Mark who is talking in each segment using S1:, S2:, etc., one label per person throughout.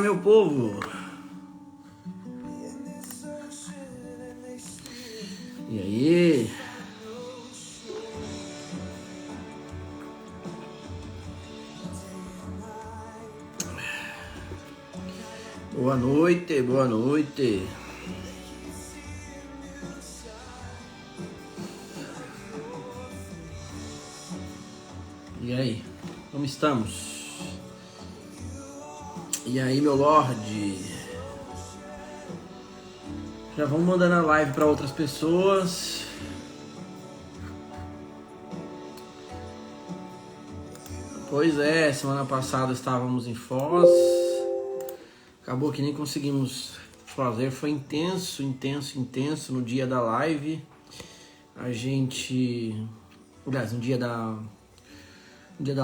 S1: meu povo! E aí? Boa noite, boa noite. E aí, como estamos? E aí, meu Lorde? Já vamos mandando a live para outras pessoas. Pois é, semana passada estávamos em Foz. Acabou que nem conseguimos fazer. Foi intenso no dia da live. A gente... Aliás, no dia da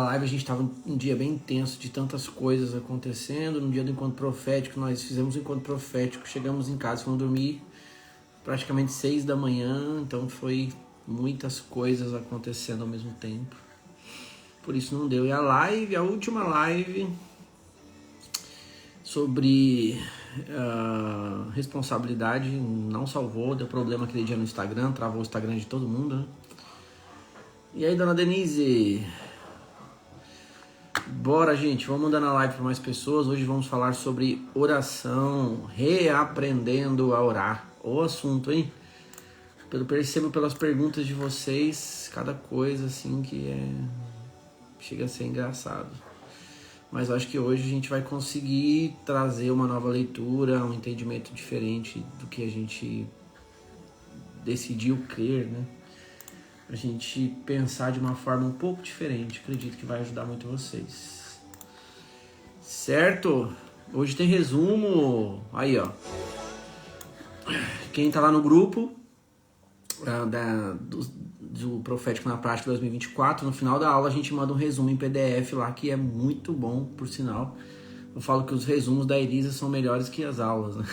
S1: live a gente estava um dia bem intenso de tantas coisas acontecendo. No dia do encontro profético, nós fizemos o encontro profético, chegamos em casa, fomos dormir praticamente 6 da manhã, então foi muitas coisas acontecendo ao mesmo tempo. Por isso não deu. E a última live sobre responsabilidade não salvou, deu problema aquele dia no Instagram, travou o Instagram de todo mundo, né? E aí, dona Denise? Bora, gente, vamos mandando a live para mais pessoas. Hoje vamos falar sobre oração, reaprendendo a orar. O assunto, hein? Percebo pelas perguntas de vocês, cada coisa assim que chega a ser engraçado. Mas eu acho que hoje a gente vai conseguir trazer uma nova leitura, um entendimento diferente do que a gente decidiu crer, né? A gente pensar de uma forma um pouco diferente. Acredito que vai ajudar muito vocês. Certo? Hoje tem resumo. Aí, ó. Quem tá lá no grupo do Profético na Prática 2024, no final da aula a gente manda um resumo em PDF lá, que é muito bom, por sinal. Eu falo que os resumos da Elisa são melhores que as aulas, né?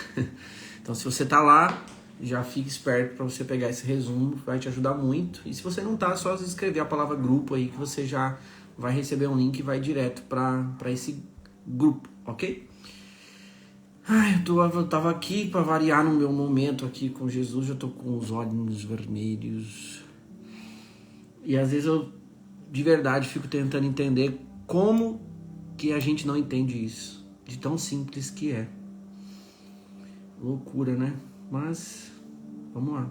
S1: Então, se você tá lá, já fique esperto para você pegar esse resumo, vai te ajudar muito. E se você não tá, é só escrever a palavra grupo aí que você já vai receber um link e vai direto para esse grupo, ok? Eu tava aqui para variar no meu momento aqui com Jesus, eu tô com os olhos vermelhos. E às vezes eu, de verdade, fico tentando entender como que a gente não entende isso, de tão simples que é. Loucura, né? Mas, vamos lá.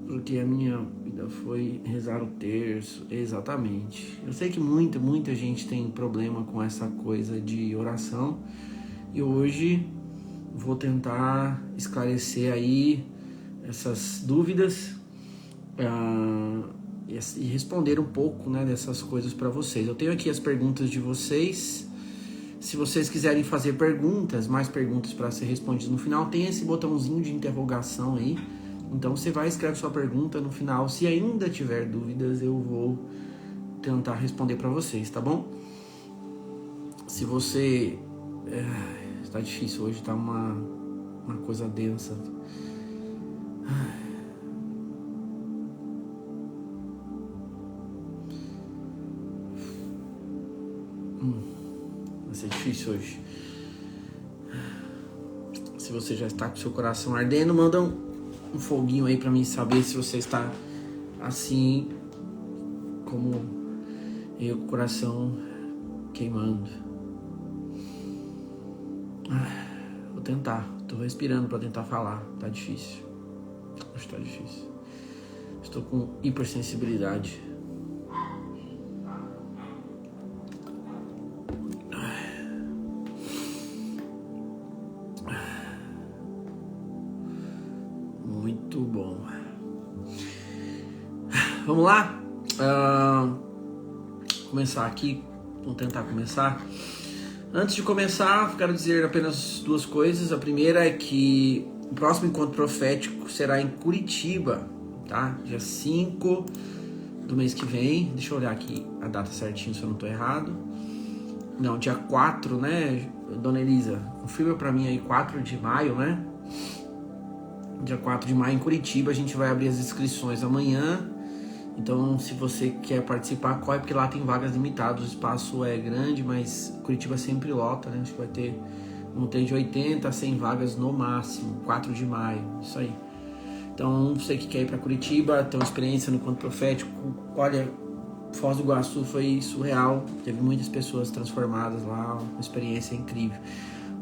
S1: Porque a minha vida foi rezar o terço, exatamente. Eu sei que muita gente tem problema com essa coisa de oração. E hoje vou tentar esclarecer aí essas dúvidas e responder um pouco, né, dessas coisas para vocês. Eu tenho aqui as perguntas de vocês. Se vocês quiserem fazer perguntas, mais perguntas para ser respondidas no final, tem esse botãozinho de interrogação aí. Então você vai escrever sua pergunta no final. Se ainda tiver dúvidas, eu vou tentar responder para vocês, tá bom? Se você... Tá difícil hoje, tá uma coisa densa. Vai ser difícil hoje. Se você já está com seu coração ardendo, manda um foguinho aí pra mim saber se você está assim como eu, com o coração queimando. Vou tentar, tô respirando pra tentar falar, tá difícil. Acho que tá difícil. Estou com hipersensibilidade. Muito bom. Vamos lá? Começar aqui. Vamos tentar começar. Antes de começar, quero dizer apenas duas coisas. A primeira é que o próximo encontro profético será em Curitiba, tá? Dia 5 do mês que vem. Deixa eu olhar aqui a data certinho se eu não tô errado. Não, dia 4, né, dona Elisa? Confirma pra mim aí, 4 de maio, né? Dia 4 de maio em Curitiba. A gente vai abrir as inscrições amanhã. Então, se você quer participar, corre, porque lá tem vagas limitadas. O espaço é grande, mas Curitiba sempre lota, né? Acho que vai ter, não tem de 80 a 100 vagas no máximo, 4 de maio, isso aí. Então, você que quer ir para Curitiba, ter uma experiência no Encontro Profético, olha, Foz do Iguaçu foi surreal, teve muitas pessoas transformadas lá, uma experiência incrível.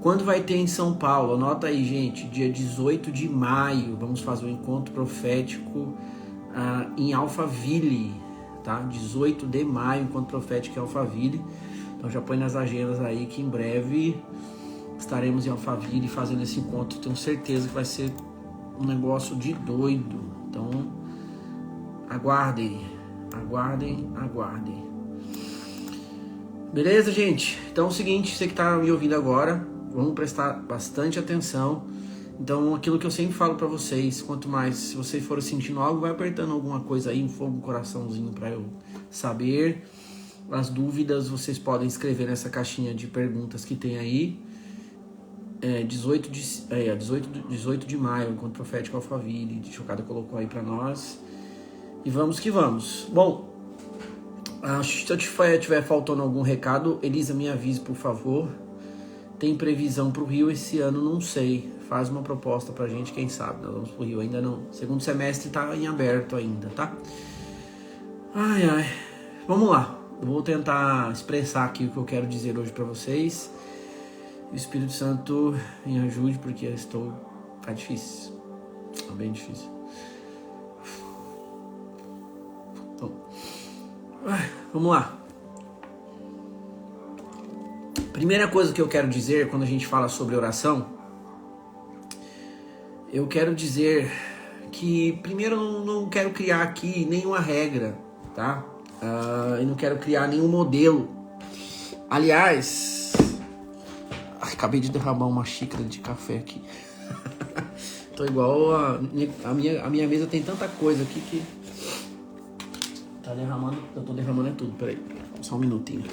S1: Quando vai ter em São Paulo? Anota aí, gente, dia 18 de maio, vamos fazer um Encontro Profético em Alphaville, tá? 18 de maio, Encontro Profético em Alphaville. Então já põe nas agendas aí que em breve estaremos em Alphaville fazendo esse encontro. Tenho certeza que vai ser um negócio de doido. Então, aguardem. Beleza, gente? Então é o seguinte, você que está me ouvindo agora, vamos prestar bastante atenção. Então, aquilo que eu sempre falo para vocês, quanto mais, se vocês forem sentindo algo, vai apertando alguma coisa aí, um fogo, um coraçãozinho para eu saber. As dúvidas, vocês podem escrever nessa caixinha de perguntas que tem aí. 18 de maio, Encontro Profético Alphaville, de Chocada colocou aí para nós. E vamos que vamos. Bom, se eu tiver faltando algum recado, Elisa, me avise, por favor. Tem previsão para o Rio esse ano? Não sei. Faz uma proposta pra gente, quem sabe. Nós vamos pro Rio, ainda não. Segundo semestre tá em aberto ainda, tá? Ai. Vamos lá. Eu vou tentar expressar aqui o que eu quero dizer hoje pra vocês. O Espírito Santo me ajude, porque tá difícil. Tá bem difícil. Então, vamos lá. Primeira coisa que eu quero dizer quando a gente fala sobre oração, eu quero dizer que primeiro eu não quero criar aqui nenhuma regra, tá? Eu não quero criar nenhum modelo. Aliás, acabei de derramar uma xícara de café aqui. Tô igual a minha mesa tem tanta coisa aqui que tá derramando, eu tô derramando tudo. Peraí, só um minutinho.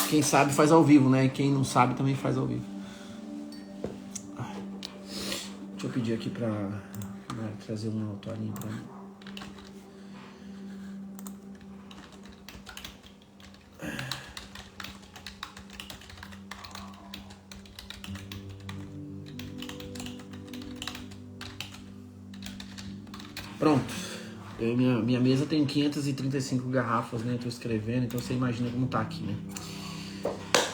S1: Quem sabe faz ao vivo, né? Quem não sabe também faz ao vivo. Deixa eu pedir aqui pra trazer uma toalhinha pra mim. Pronto. Minha mesa tem 535 garrafas, né? Tô escrevendo, então você imagina como tá aqui, né?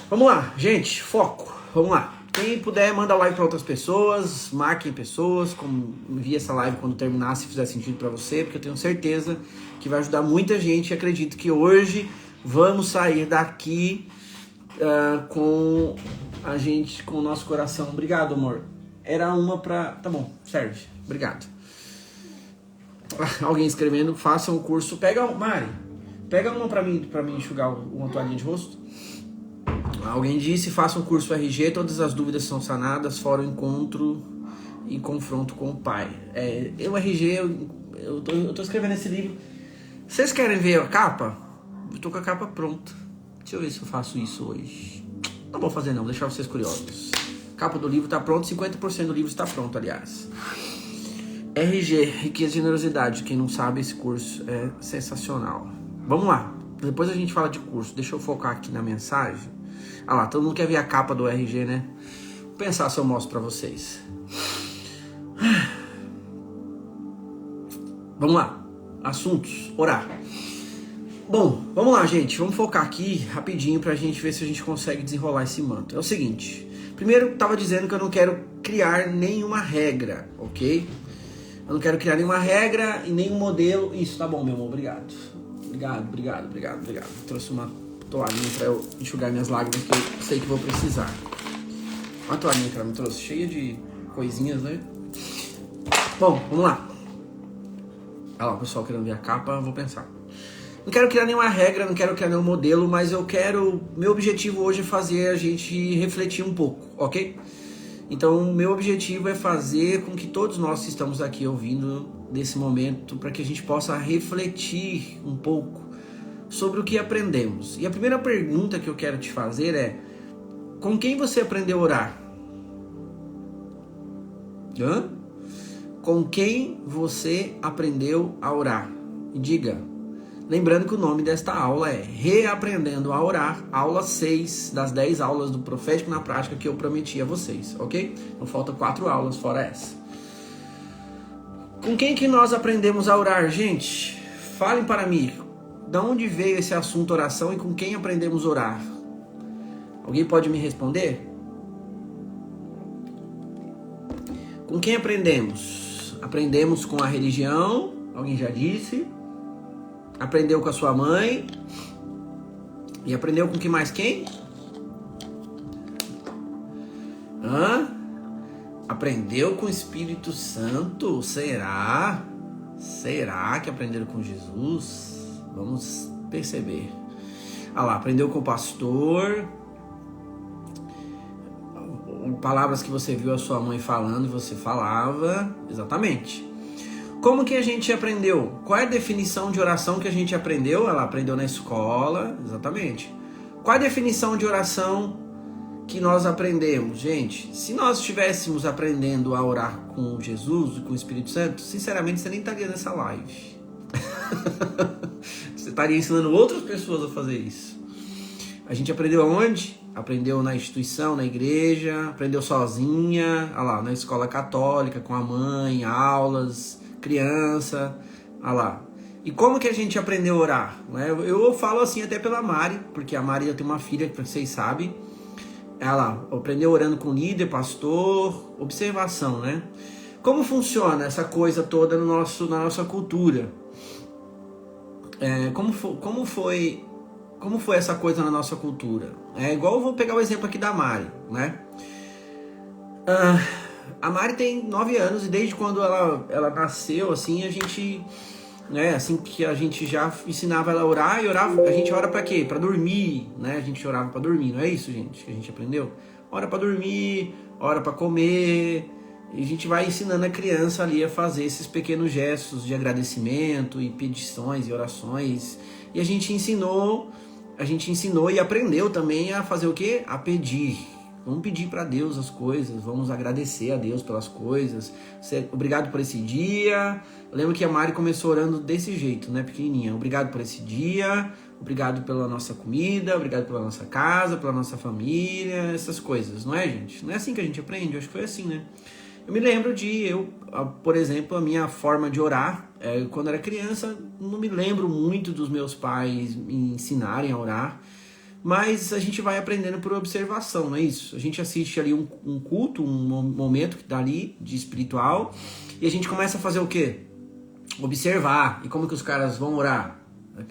S1: Vamos lá, gente. Foco. Vamos lá. Quem puder, manda live para outras pessoas, marquem pessoas, envie essa live quando terminar, se fizer sentido para você, porque eu tenho certeza que vai ajudar muita gente. E acredito que hoje vamos sair daqui com a gente, com o nosso coração. Obrigado, amor. Era uma pra... Tá bom, serve. Obrigado. Alguém escrevendo, faça um curso. Mari, pega uma pra mim enxugar uma toalhinha de rosto. Alguém disse, faça um curso RG, todas as dúvidas são sanadas, fora o encontro e confronto com o Pai. O RG, eu tô escrevendo esse livro. Vocês querem ver a capa? Eu tô com a capa pronta. Deixa eu ver se eu faço isso hoje. Não vou fazer não, vou deixar vocês curiosos. A capa do livro tá pronta, 50% do livro está pronto, aliás. RG, Riqueza e Generosidade. Quem não sabe, esse curso é sensacional. Vamos lá, depois a gente fala de curso. Deixa eu focar aqui na mensagem. Ah lá, todo mundo quer ver a capa do RG, né? Vou pensar se eu mostro pra vocês. Vamos lá. Assuntos. Orar. Bom, vamos lá, gente. Vamos focar aqui rapidinho pra gente ver se a gente consegue desenrolar esse manto. É o seguinte. Primeiro, eu tava dizendo que eu não quero criar nenhuma regra, ok? Eu não quero criar nenhuma regra e nenhum modelo. Isso, tá bom, meu amor. Obrigado. Obrigado. Trouxe uma toalhinha pra eu enxugar minhas lágrimas, que eu sei que vou precisar. Uma toalhinha que ela me trouxe, cheia de coisinhas, né? Bom, vamos lá. Olha lá, o pessoal querendo ver a capa, eu vou pensar. Não quero criar nenhuma regra, não quero criar nenhum modelo, mas meu objetivo hoje é fazer a gente refletir um pouco, ok? Então, meu objetivo é fazer com que todos nós que estamos aqui ouvindo nesse momento, para que a gente possa refletir um pouco sobre o que aprendemos. E a primeira pergunta que eu quero te fazer é: com quem você aprendeu a orar? Com quem você aprendeu a orar? E diga, Lembrando que o nome desta aula é Reaprendendo a Orar, aula 6 das 10 aulas do Profético na Prática que eu prometi a vocês, ok? Então faltam 4 aulas fora essa. Com quem que nós aprendemos a orar, gente? Falem para mim, de onde veio esse assunto oração e com quem aprendemos a orar? Alguém pode me responder? Com quem aprendemos? Aprendemos com a religião, alguém já disse. Aprendeu com a sua mãe. E aprendeu com que mais quem? Aprendeu com o Espírito Santo? Será? Será que aprenderam com Jesus? Vamos perceber. Lá, aprendeu com o pastor. Palavras que você viu a sua mãe falando e você falava. Exatamente. Como que a gente aprendeu? Qual é a definição de oração que a gente aprendeu? Ela aprendeu na escola, exatamente. Qual é a definição de oração que nós aprendemos? Gente, se nós estivéssemos aprendendo a orar com Jesus e com o Espírito Santo, sinceramente você nem estaria nessa live. Você estaria ensinando outras pessoas a fazer isso. A gente aprendeu aonde? Aprendeu na instituição, na igreja, aprendeu sozinha, lá, na escola católica, com a mãe, aulas, criança, lá. E como que a gente aprendeu a orar? Eu falo assim até pela Mari, porque a Mari tem uma filha, que vocês sabem. Ela aprendeu orando com líder, pastor, observação, né? Como funciona essa coisa toda na nossa cultura? Como foi essa coisa na nossa cultura? Igual eu vou pegar o exemplo aqui da Mari, né? A Mari tem 9 anos e desde quando ela nasceu, assim, a gente, né, assim que a gente já ensinava ela a orar, a gente ora pra quê? Pra dormir, né? A gente orava pra dormir, não é isso, gente, que a gente aprendeu? Ora pra dormir, ora pra comer, e a gente vai ensinando a criança ali a fazer esses pequenos gestos de agradecimento e petições e orações, e a gente ensinou e aprendeu também a fazer o quê? A pedir. Vamos pedir para Deus as coisas, vamos agradecer a Deus pelas coisas. Obrigado por esse dia. Eu lembro que a Mari começou orando desse jeito, né, pequenininha. Obrigado por esse dia, obrigado pela nossa comida, obrigado pela nossa casa, pela nossa família, essas coisas, não é, gente? Não é assim que a gente aprende? Eu acho que foi assim, né? Eu me lembro por exemplo, a minha forma de orar, quando era criança, não me lembro muito dos meus pais me ensinarem a orar, mas a gente vai aprendendo por observação, não é isso? A gente assiste ali um culto, um momento que dá ali de espiritual, e a gente começa a fazer o quê? Observar. E como que os caras vão orar?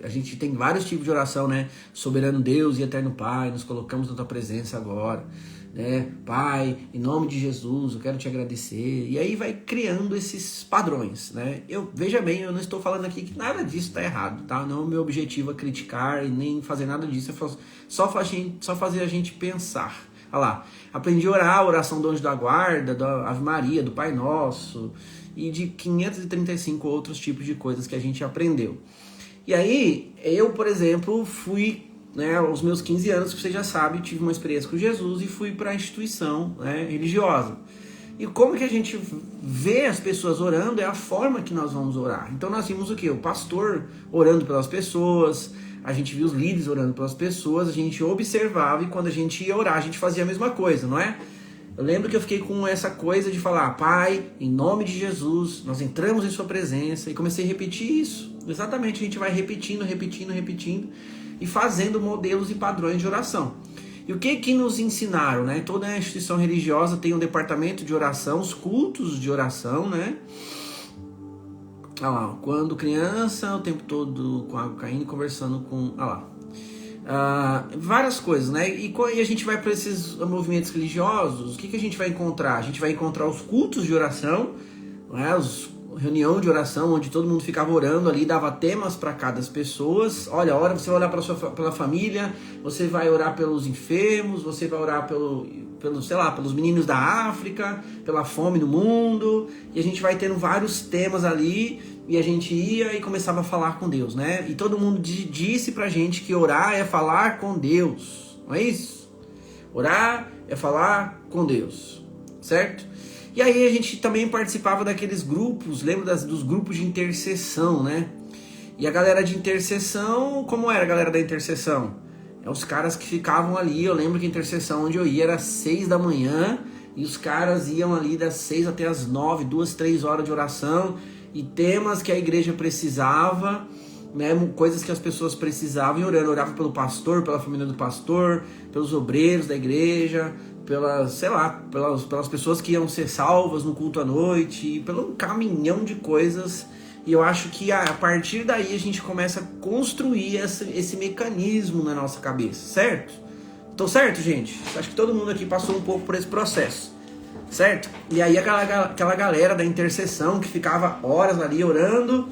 S1: A gente tem vários tipos de oração, né? Soberano Deus e Eterno Pai, nos colocamos na tua presença agora, né? Pai, em nome de Jesus, eu quero te agradecer. E aí vai criando esses padrões, né? Veja bem, eu não estou falando aqui que nada disso está errado, tá? Não é o meu objetivo é criticar e nem fazer nada disso, só fazer a gente pensar. Olha lá, aprendi a orar, a oração do Anjo da Guarda, da Ave Maria, do Pai Nosso e de 535 outros tipos de coisas que a gente aprendeu. E aí, eu, por exemplo, fui, né, aos meus 15 anos, que você já sabe, tive uma experiência com Jesus e fui para a instituição, né, religiosa. E como que a gente vê as pessoas orando é a forma que nós vamos orar. Então nós vimos o quê? O pastor orando pelas pessoas, a gente viu os líderes orando pelas pessoas, a gente observava e quando a gente ia orar, a gente fazia a mesma coisa, não é? Eu lembro que eu fiquei com essa coisa de falar, Pai, em nome de Jesus, nós entramos em sua presença, e comecei a repetir isso. Exatamente, a gente vai repetindo e fazendo modelos e padrões de oração. E o que nos ensinaram, né? Toda a instituição religiosa tem um departamento de oração, os cultos de oração, né? Olha lá, quando criança, o tempo todo com água caindo, conversando com... Olha lá. Várias coisas, né? E a gente vai para esses movimentos religiosos, o que a gente vai encontrar? A gente vai encontrar os cultos de oração, né? Reunião de oração, onde todo mundo ficava orando ali, dava temas para cada pessoa. Olha, você vai orar pela família, você vai orar pelos enfermos, você vai orar pelos meninos da África, pela fome no mundo, e a gente vai tendo vários temas ali, e a gente ia e começava a falar com Deus, né? E todo mundo disse pra gente que orar é falar com Deus, não é isso? Orar é falar com Deus, certo? E aí a gente também participava daqueles grupos, lembra dos grupos de intercessão, né? E a galera de intercessão, como era a galera da intercessão? É os caras que ficavam ali, eu lembro que a intercessão onde eu ia era 6 da manhã, e os caras iam ali das 6 até as 9, 2, 3 horas de oração, e temas que a igreja precisava, né, coisas que as pessoas precisavam, e orando, orava pelo pastor, pela família do pastor, pelos obreiros da igreja, pelas, sei lá, pelas pessoas que iam ser salvas no culto à noite, pelo caminhão de coisas. E eu acho que a partir daí a gente começa a construir esse mecanismo na nossa cabeça, certo? Tô certo, gente? Acho que todo mundo aqui passou um pouco por esse processo, certo? E aí aquela galera da intercessão que ficava horas ali orando,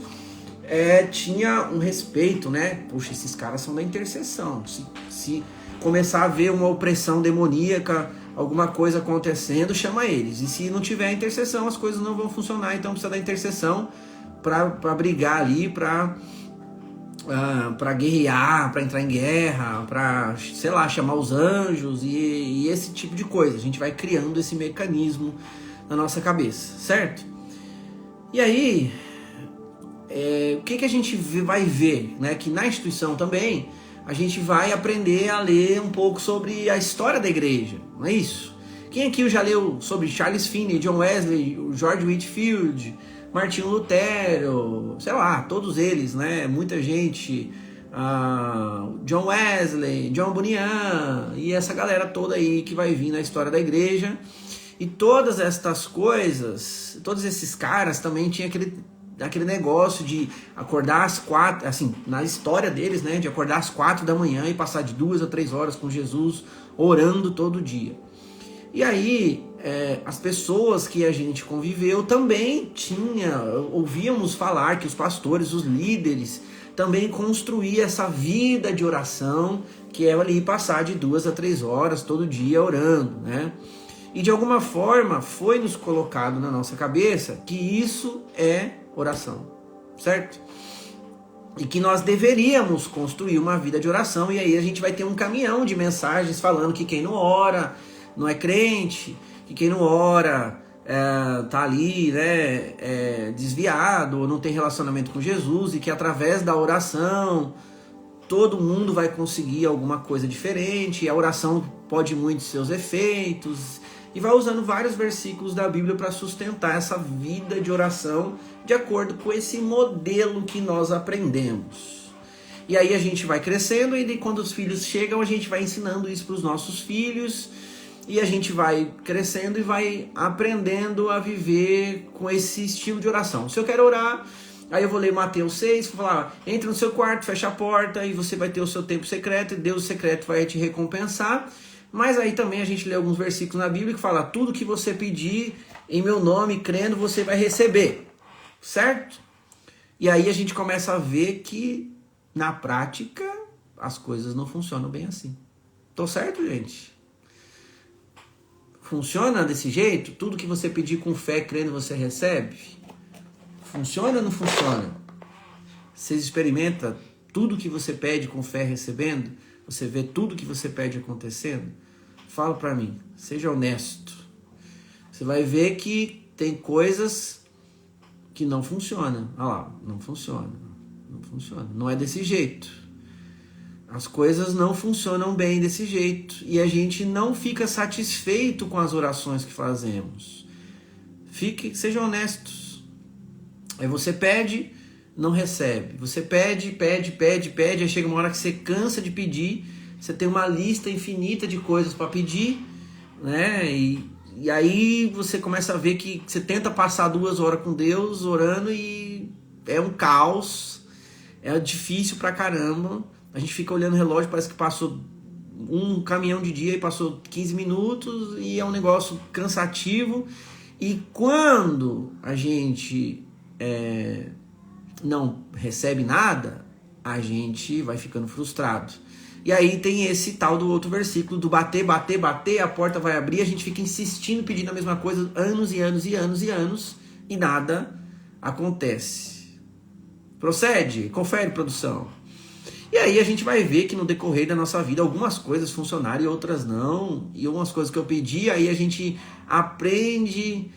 S1: tinha um respeito, né? Puxa, esses caras são da intercessão. Se começar a ver uma opressão demoníaca, alguma coisa acontecendo, chama eles. E se não tiver intercessão, as coisas não vão funcionar, então precisa da intercessão para brigar ali, para guerrear, para entrar em guerra, para, sei lá, chamar os anjos e esse tipo de coisa. A gente vai criando esse mecanismo na nossa cabeça, certo? E aí, o que a gente vai ver, né? Que na instituição também a gente vai aprender a ler um pouco sobre a história da igreja, não é isso? Quem aqui já leu sobre Charles Finney, John Wesley, George Whitefield, Martinho Lutero, sei lá, todos eles, né? Muita gente, John Wesley, John Bunyan e essa galera toda aí que vai vir na história da igreja. E todas estas coisas, todos esses caras também tinham aquele negócio de acordar às 4, assim, na história deles, né? De acordar às 4 da manhã e passar de 2 a 3 horas com Jesus, orando todo dia. E aí, as pessoas que a gente conviveu também ouvíamos falar que os pastores, os líderes, também construíam essa vida de oração, que é ali passar de 2 a 3 horas todo dia orando, né? E de alguma forma foi nos colocado na nossa cabeça que isso é oração, certo? E que nós deveríamos construir uma vida de oração, e aí a gente vai ter um caminhão de mensagens falando que quem não ora não é crente, que quem não ora tá ali, né, desviado, ou não tem relacionamento com Jesus, e que através da oração todo mundo vai conseguir alguma coisa diferente, e a oração pode muito seus efeitos, e vai usando vários versículos da Bíblia para sustentar essa vida de oração de acordo com esse modelo que nós aprendemos. E aí a gente vai crescendo, e quando os filhos chegam a gente vai ensinando isso para os nossos filhos, e a gente vai crescendo e vai aprendendo a viver com esse estilo de oração. Se eu quero orar, aí eu vou ler Mateus 6, vou falar, entra no seu quarto, fecha a porta, e você vai ter o seu tempo secreto, e Deus secreto vai te recompensar. Mas aí também a gente lê alguns versículos na Bíblia que fala, tudo que você pedir em meu nome, crendo, você vai receber, certo? E aí a gente começa a ver que, na prática, as coisas não funcionam bem assim. Tô certo, gente? Funciona desse jeito? Tudo que você pedir com fé, crendo, você recebe? Funciona ou não funciona? Você experimenta tudo que você pede com fé recebendo? Você vê tudo que você pede acontecendo? Fala pra mim, seja honesto. Você vai ver que tem coisas que não funcionam. Olha lá, não funciona. Não funciona. Não é desse jeito. As coisas não funcionam bem desse jeito, e a gente não fica satisfeito com as orações que fazemos. Sejam honestos. Aí você pede, não recebe. Você pede, aí chega uma hora que você cansa de pedir, você tem uma lista infinita de coisas para pedir, né? E aí você começa a ver que você tenta passar 2 horas com Deus orando e é um caos, é difícil pra caramba. A gente fica olhando o relógio, parece que passou um caminhão de dia e passou 15 minutos e é um negócio cansativo. E quando a gente não recebe nada, a gente vai ficando frustrado. E aí tem esse tal do outro versículo do bater, a porta vai abrir, a gente fica insistindo, pedindo a mesma coisa anos e anos e anos e anos e nada acontece. Procede, confere, produção. E aí a gente vai ver que no decorrer da nossa vida algumas coisas funcionaram e outras não. E algumas coisas que eu pedi, aí a gente aprende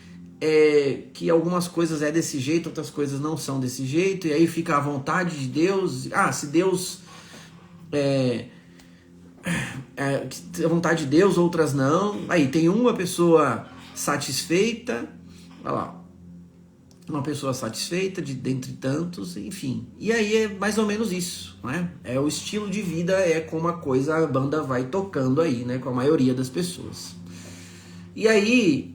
S1: que algumas coisas é desse jeito, outras coisas não são desse jeito, e aí fica a vontade de Deus. Se Deus a vontade de Deus, outras não. Aí tem uma pessoa satisfeita, olha lá, uma pessoa satisfeita dentre tantos, enfim. E aí é mais ou menos isso, né? É o estilo de vida, é como a banda vai tocando aí, né? Com a maioria das pessoas. E aí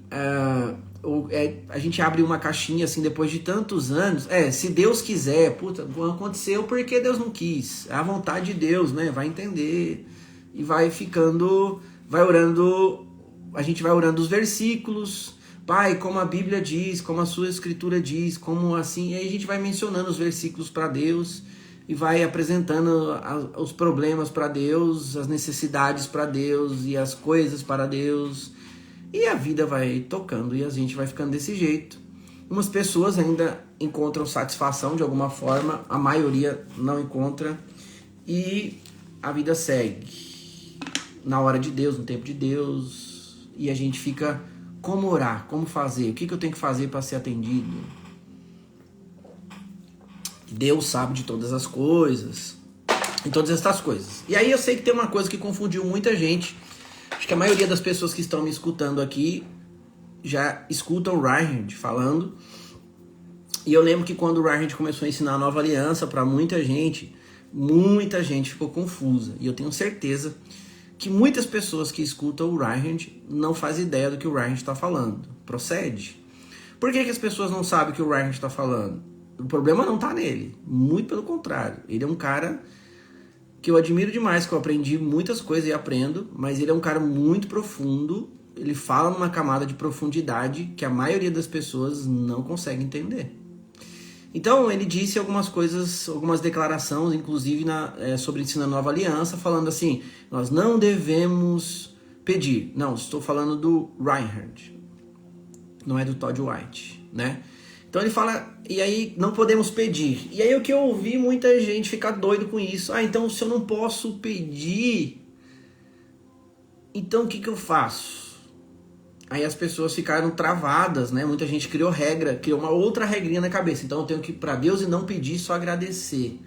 S1: a gente abre uma caixinha assim depois de tantos anos. Se Deus quiser, aconteceu porque Deus não quis. É a vontade de Deus, né? Vai entender. E vai ficando, vai orando, a gente vai orando os versículos. Pai, como a Bíblia diz, como a sua escritura diz, como assim. E aí a gente vai mencionando os versículos para Deus e vai apresentando os problemas para Deus, as necessidades para Deus e as coisas para Deus. E a vida vai tocando e a gente vai ficando desse jeito. Umas pessoas ainda encontram satisfação de alguma forma, a maioria não encontra. E a vida segue na hora de Deus, no tempo de Deus. E a gente fica, como orar, como fazer, o que eu tenho que fazer para ser atendido? Deus sabe de todas as coisas, e todas essas coisas. E aí eu sei que tem uma coisa que confundiu muita gente. Acho que a maioria das pessoas que estão me escutando aqui já escutam o Reinhard falando. E eu lembro que quando o Reinhard começou a ensinar a nova aliança para muita gente ficou confusa. E eu tenho certeza que muitas pessoas que escutam o Reinhard não fazem ideia do que o Reinhard está falando. Procede? Por que as pessoas não sabem o que o Reinhard está falando? O problema não está nele. Muito pelo contrário. Ele é um cara que eu admiro demais, que eu aprendi muitas coisas e aprendo, mas ele é um cara muito profundo. Ele fala numa camada de profundidade que a maioria das pessoas não consegue entender. Então ele disse algumas coisas, algumas declarações, inclusive sobre ensinando a nova aliança, falando assim: nós não devemos pedir. Não, estou falando do Reinhard, não é do Todd White, né? Então ele fala, e aí não podemos pedir. E aí o que eu ouvi muita gente ficar doido com isso. Então se eu não posso pedir, então o que eu faço? Aí as pessoas ficaram travadas, né? Muita gente criou uma outra regrinha na cabeça. Então eu tenho que ir para Deus e não pedir, só agradecer.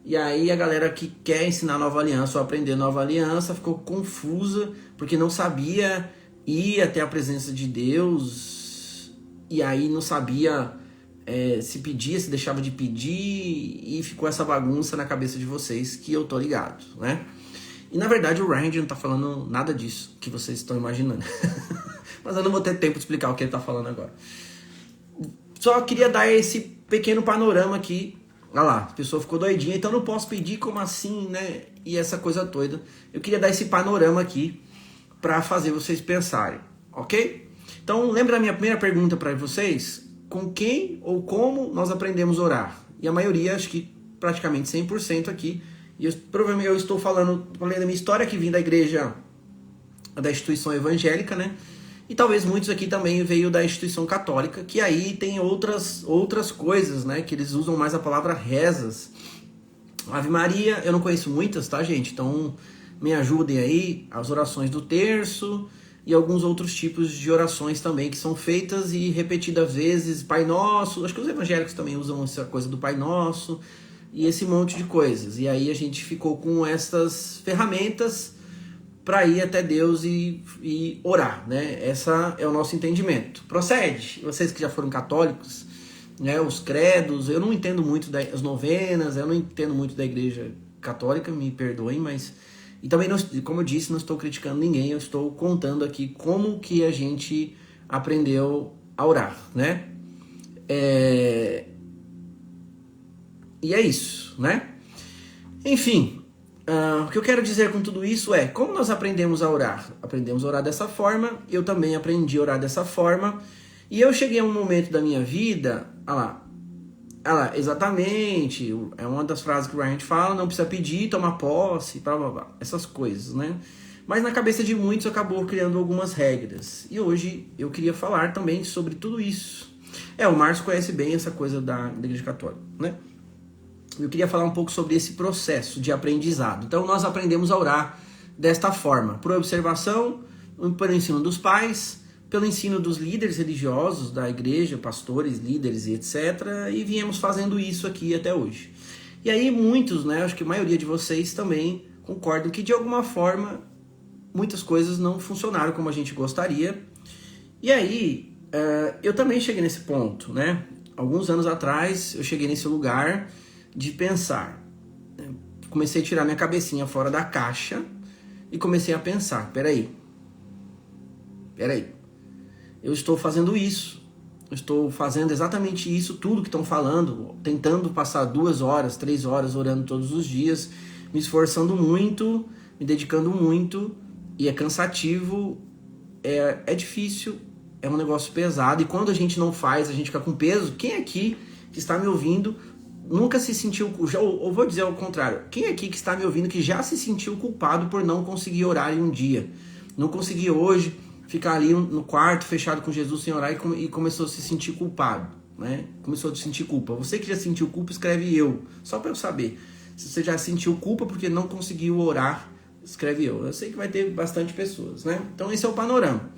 S1: E aí a galera que quer ensinar nova aliança ou aprender nova aliança ficou confusa, porque não sabia ir até a presença de Deus, e aí não sabia se pedia, se deixava de pedir, e ficou essa bagunça na cabeça de vocês, que eu tô ligado, né? E na verdade o Reinhard não tá falando nada disso que vocês estão imaginando. Mas eu não vou ter tempo de explicar o que ele tá falando agora. Só queria dar esse pequeno panorama aqui. Olha lá, a pessoa ficou doidinha, então não posso pedir, como assim, né? E essa coisa toda. Eu queria dar esse panorama aqui para fazer vocês pensarem, ok? Então, lembra da minha primeira pergunta para vocês? Com quem ou como nós aprendemos a orar? E a maioria, acho que praticamente 100% aqui. E provavelmente eu estou falando da minha história, que vim da igreja, da instituição evangélica, né? E talvez muitos aqui também veio da instituição católica, que aí tem outras coisas, né? Que eles usam mais a palavra rezas. Ave Maria, eu não conheço muitas, tá, gente? Então me ajudem aí, as orações do terço e alguns outros tipos de orações também que são feitas e repetidas vezes. Pai Nosso, acho que os evangélicos também usam essa coisa do Pai Nosso e esse monte de coisas. E aí a gente ficou com essas ferramentas para ir até Deus e orar, né? Essa é o nosso entendimento. Procede. Vocês que já foram católicos, né? Os credos, eu não entendo muito das novenas, eu não entendo muito da igreja católica, me perdoem, mas... E também, não, como eu disse, não estou criticando ninguém, eu estou contando aqui como que a gente aprendeu a orar, né? E é isso, né? Enfim... o que eu quero dizer com tudo isso é, como nós aprendemos a orar? Aprendemos a orar dessa forma, eu também aprendi a orar dessa forma, e eu cheguei a um momento da minha vida, olha lá, exatamente, é uma das frases que o Reinhard fala, não precisa pedir, tomar posse, blá, blá, blá, essas coisas, né? Mas na cabeça de muitos acabou criando algumas regras, e hoje eu queria falar também sobre tudo isso. O Márcio conhece bem essa coisa da Igreja Católica, né? Eu queria falar um pouco sobre esse processo de aprendizado. Então nós aprendemos a orar desta forma, por observação, por ensino dos pais, pelo ensino dos líderes religiosos da igreja, pastores, líderes e etc. E viemos fazendo isso aqui até hoje. E aí muitos, né, acho que a maioria de vocês também concordam que de alguma forma muitas coisas não funcionaram como a gente gostaria. E aí eu também cheguei nesse ponto, né? Alguns anos atrás eu cheguei nesse lugar de pensar. Comecei a tirar minha cabecinha fora da caixa e comecei a pensar, peraí, eu estou fazendo isso, eu estou fazendo exatamente isso, tudo que estão falando, tentando passar 2 horas, 3 horas orando todos os dias, me esforçando muito, me dedicando muito, e é cansativo, é difícil, é um negócio pesado, e quando a gente não faz, a gente fica com peso. Quem aqui que está me ouvindo nunca se sentiu, ou vou dizer ao contrário, quem aqui que está me ouvindo que já se sentiu culpado por não conseguir orar em um dia? Não consegui hoje ficar ali no quarto fechado com Jesus sem orar e começou a se sentir culpado, né? Começou a sentir culpa. Você que já sentiu culpa, escreve eu, só para eu saber. Se você já sentiu culpa porque não conseguiu orar, escreve eu. Eu sei que vai ter bastante pessoas, né? Então esse é o panorama.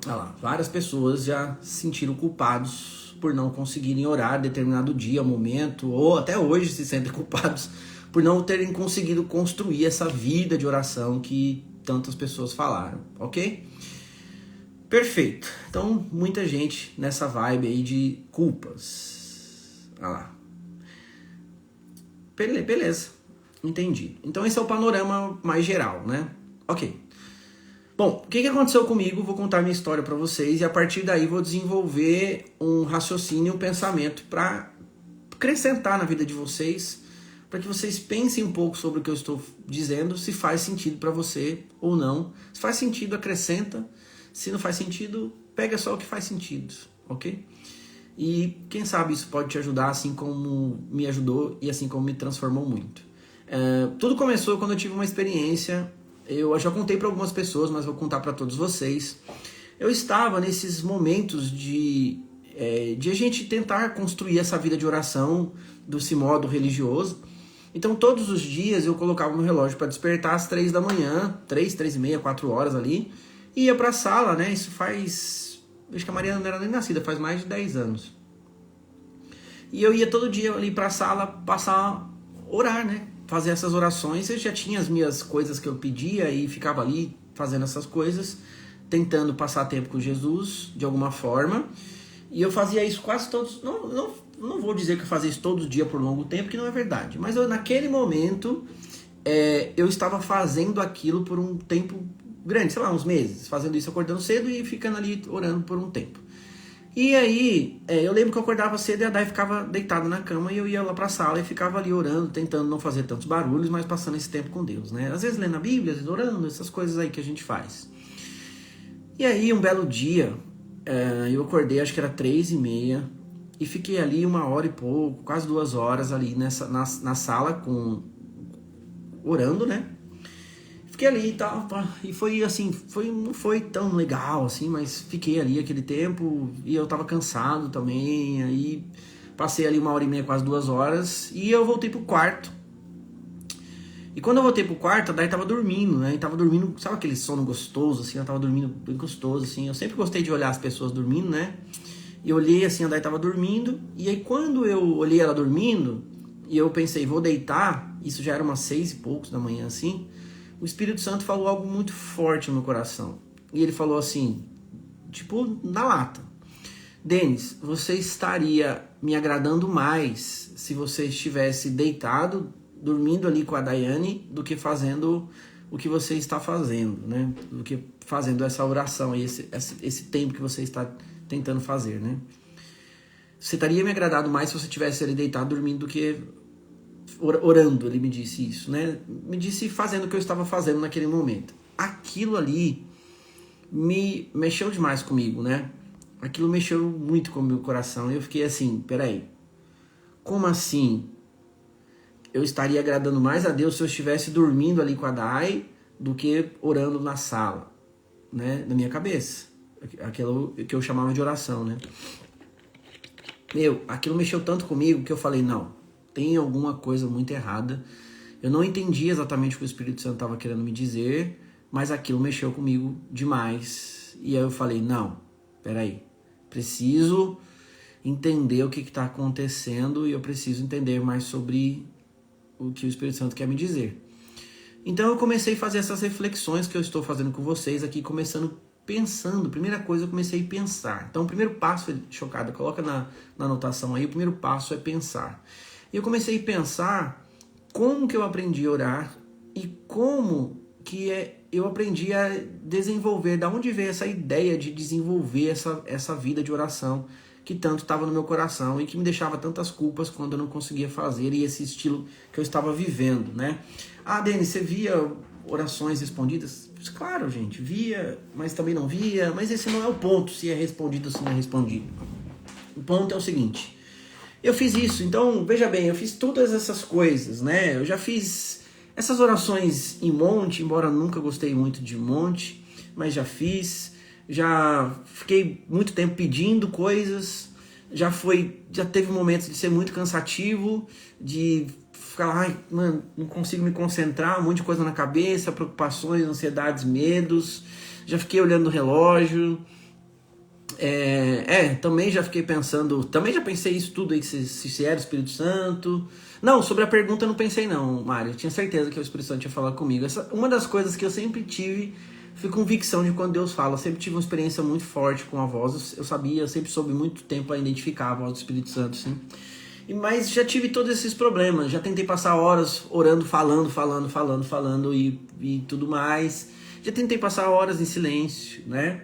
S1: Olha lá, várias pessoas já se sentiram culpados por não conseguirem orar determinado dia, momento, ou até hoje se sentem culpados por não terem conseguido construir essa vida de oração que tantas pessoas falaram, ok? Perfeito. Então, muita gente nessa vibe aí de culpas. Olha lá. Beleza. Entendi. Então esse é o panorama mais geral, né? Ok. Bom, o que aconteceu comigo? Vou contar minha história para vocês e a partir daí vou desenvolver um raciocínio, um pensamento para acrescentar na vida de vocês, para que vocês pensem um pouco sobre o que eu estou dizendo, se faz sentido para você ou não. Se faz sentido, acrescenta. Se não faz sentido, pega só o que faz sentido, ok? E quem sabe isso pode te ajudar, assim como me ajudou e assim como me transformou muito. Tudo começou quando eu tive uma experiência. Eu já contei para algumas pessoas, mas vou contar para todos vocês. Eu estava nesses momentos de a gente tentar construir essa vida de oração desse modo religioso. Então todos os dias eu colocava no relógio para despertar às 3 da manhã, 3h30, 4 horas ali, e ia para a sala, né? Isso faz... Acho que a Mariana não era nem nascida, faz mais de 10 anos. E eu ia todo dia ali para a sala orar, né? Fazer essas orações. Eu já tinha as minhas coisas que eu pedia e ficava ali fazendo essas coisas, tentando passar tempo com Jesus de alguma forma. E eu fazia isso quase todos... Não vou dizer que eu fazia isso todo dia por longo tempo, que não é verdade. Mas naquele momento, eu estava fazendo aquilo por um tempo grande, sei lá, uns meses. Fazendo isso, acordando cedo e ficando ali orando por um tempo. E aí, eu lembro que eu acordava cedo e a Dai ficava deitada na cama e eu ia lá pra sala e ficava ali orando, tentando não fazer tantos barulhos, mas passando esse tempo com Deus, né? Às vezes lendo a Bíblia, às vezes orando, essas coisas aí que a gente faz. E aí, um belo dia, eu acordei, acho que era 3h30, e fiquei ali 1 hora e pouco, quase 2 horas ali na sala, orando, né? Fiquei ali e tal, e foi assim, não foi tão legal assim, mas fiquei ali aquele tempo, e eu tava cansado também, aí passei ali 1h30, quase 2 horas, e eu voltei pro quarto. E quando eu voltei pro quarto, a Dai tava dormindo, né? E tava dormindo, sabe aquele sono gostoso, assim? Ela tava dormindo bem gostoso, assim. Eu sempre gostei de olhar as pessoas dormindo, né? E eu olhei assim, a Dai tava dormindo, e aí quando eu olhei ela dormindo, e eu pensei, vou deitar, isso já era umas 6 e poucos da manhã, assim, o Espírito Santo falou algo muito forte no meu coração. E ele falou assim, tipo, na lata: Denis, você estaria me agradando mais se você estivesse deitado, dormindo ali com a Daiane, do que fazendo o que você está fazendo, né? Do que fazendo essa oração, esse tempo que você está tentando fazer, né? Você estaria me agradado mais se você tivesse ali deitado, dormindo, do que orando. Ele me disse isso, né? Me disse fazendo o que eu estava fazendo naquele momento. Aquilo ali me mexeu demais comigo, né? Aquilo mexeu muito com o meu coração. E eu fiquei assim, peraí, como assim? Eu estaria agradando mais a Deus se eu estivesse dormindo ali com a Dai do que orando na sala, né? Na minha cabeça. Aquilo que eu chamava de oração, né? Aquilo mexeu tanto comigo que eu falei, não, tem alguma coisa muito errada. Eu não entendi exatamente o que o Espírito Santo estava querendo me dizer, mas aquilo mexeu comigo demais. E aí eu falei, não, peraí, preciso entender o que está acontecendo e eu preciso entender mais sobre o que o Espírito Santo quer me dizer. Então eu comecei a fazer essas reflexões que eu estou fazendo com vocês aqui, pensando. Primeira coisa, eu comecei a pensar. Então o primeiro passo, chocada, coloca na anotação aí, o primeiro passo é pensar. E eu comecei a pensar como que eu aprendi a orar e como que eu aprendi a desenvolver, da onde veio essa ideia de desenvolver essa vida de oração que tanto estava no meu coração e que me deixava tantas culpas quando eu não conseguia fazer e esse estilo que eu estava vivendo, né? Ah, Denis, você via orações respondidas? Claro, gente, via, mas também não via, mas esse não é o ponto, se é respondido ou se não é respondido. O ponto é o seguinte, eu fiz isso, então, veja bem, eu fiz todas essas coisas, né? Eu já fiz essas orações em monte, embora eu nunca gostei muito de monte, mas já fiz. Já fiquei muito tempo pedindo coisas, já teve momentos de ser muito cansativo, de ficar, ai, mano, não consigo me concentrar, um monte de coisa na cabeça, preocupações, ansiedades, medos, já fiquei olhando o relógio, também já fiquei pensando, também já pensei isso tudo aí, se era o Espírito Santo. Não, sobre a pergunta eu não pensei não, Mário, eu tinha certeza que o Espírito Santo ia falar comigo. Uma das coisas que eu sempre tive foi convicção de quando Deus fala. Eu sempre tive uma experiência muito forte com a voz. Eu sempre soube muito tempo a identificar a voz do Espírito Santo, sim. Mas já tive todos esses problemas. Já tentei passar horas orando, falando e tudo mais. Já tentei passar horas em silêncio, né?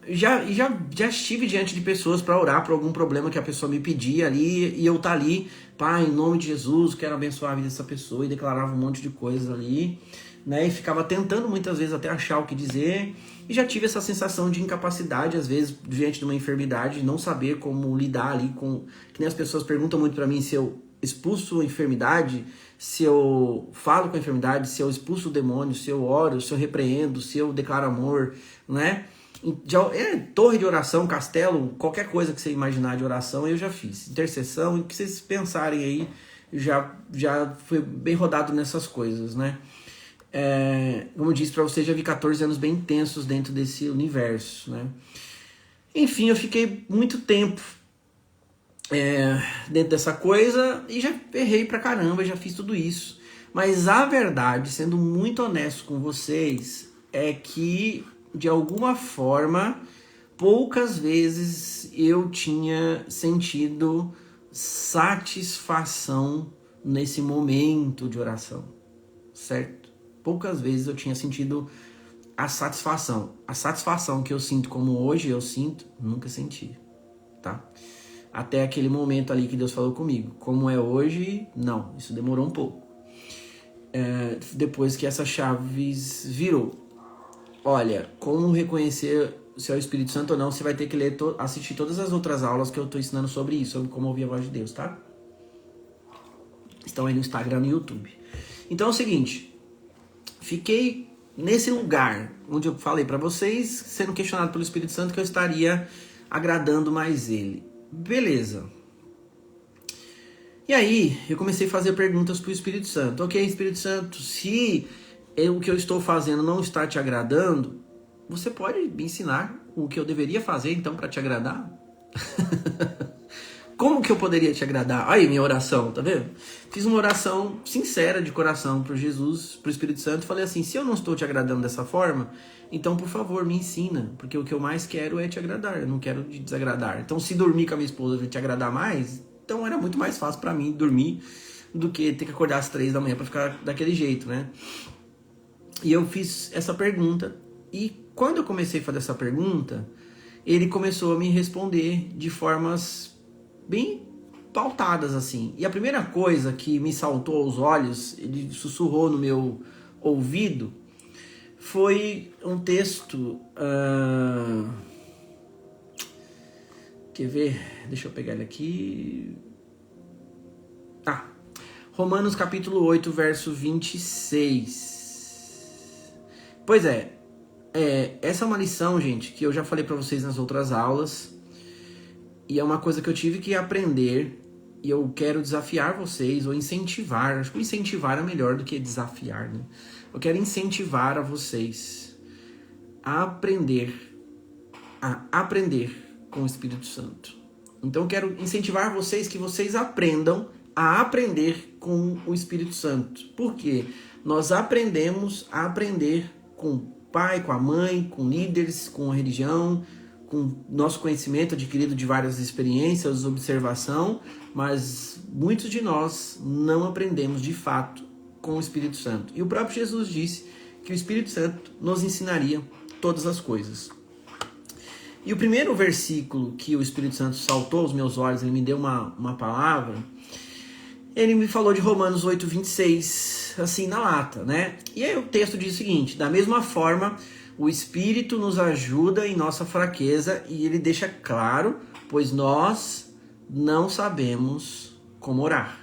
S1: Já estive diante de pessoas para orar por algum problema que a pessoa me pedia ali. E eu tá ali, Pai, em nome de Jesus, quero abençoar a vida dessa pessoa. E declarava um monte de coisas ali, né, e ficava tentando muitas vezes até achar o que dizer, e já tive essa sensação de incapacidade, às vezes, diante de uma enfermidade, de não saber como lidar ali com... Que nem as pessoas perguntam muito pra mim se eu expulso a enfermidade, se eu falo com a enfermidade, se eu expulso o demônio, se eu oro, se eu repreendo, se eu declaro amor, né? Torre de oração, castelo, qualquer coisa que você imaginar de oração, eu já fiz. Intercessão, o que vocês pensarem aí, já foi bem rodado nessas coisas, né? Como eu disse pra vocês, já vi 14 anos bem intensos dentro desse universo, né? Enfim, eu fiquei muito tempo dentro dessa coisa e já errei pra caramba, já fiz tudo isso. Mas a verdade, sendo muito honesto com vocês, é que, de alguma forma, poucas vezes eu tinha sentido satisfação nesse momento de oração, certo? Poucas vezes eu tinha sentido a satisfação. A satisfação que eu sinto como hoje eu sinto, nunca senti, tá? Até aquele momento ali que Deus falou comigo. Como é hoje, não. Isso demorou um pouco. Depois que essa chaves virou. Olha, como reconhecer se é o Espírito Santo ou não, você vai ter que assistir todas as outras aulas que eu tô ensinando sobre isso, sobre como ouvir a voz de Deus, tá? Estão aí no Instagram e no YouTube. Então é o seguinte... Fiquei nesse lugar onde eu falei para vocês, sendo questionado pelo Espírito Santo, que eu estaria agradando mais ele. Beleza. E aí, eu comecei a fazer perguntas pro Espírito Santo. Ok, Espírito Santo, se o que eu estou fazendo não está te agradando, você pode me ensinar o que eu deveria fazer, então, para te agradar? Como que eu poderia te agradar? Aí, minha oração, tá vendo? Fiz uma oração sincera de coração pro Jesus, pro Espírito Santo, e falei assim, se eu não estou te agradando dessa forma, então, por favor, me ensina, porque o que eu mais quero é te agradar, eu não quero te desagradar. Então, se dormir com a minha esposa vai te agradar mais, então era muito mais fácil pra mim dormir do que ter que acordar às 3 da manhã pra ficar daquele jeito, né? E eu fiz essa pergunta, e quando eu comecei a fazer essa pergunta, ele começou a me responder de formas bem pautadas assim. E a primeira coisa que me saltou aos olhos, ele sussurrou no meu ouvido, foi um texto... Quer ver? Deixa eu pegar ele aqui. Romanos capítulo 8, verso 26. Pois essa é uma lição, gente, que eu já falei pra vocês nas outras aulas. E é uma coisa que eu tive que aprender E eu quero desafiar vocês, ou incentivar. Acho que incentivar é melhor do que desafiar, né? Eu quero incentivar a vocês a aprender com o Espírito Santo. Então eu quero incentivar vocês que vocês aprendam a aprender com o Espírito Santo. Por quê? Nós aprendemos a aprender com o pai, com a mãe, com líderes, com a religião, com nosso conhecimento adquirido de várias experiências, observação, mas muitos de nós não aprendemos de fato com o Espírito Santo. E o próprio Jesus disse que o Espírito Santo nos ensinaria todas as coisas. E o primeiro versículo que o Espírito Santo saltou aos meus olhos, ele me deu uma palavra, ele me falou de Romanos 8:26, assim na lata, né? E aí o texto diz o seguinte: da mesma forma, o Espírito nos ajuda em nossa fraqueza, e ele deixa claro, pois nós não sabemos como orar.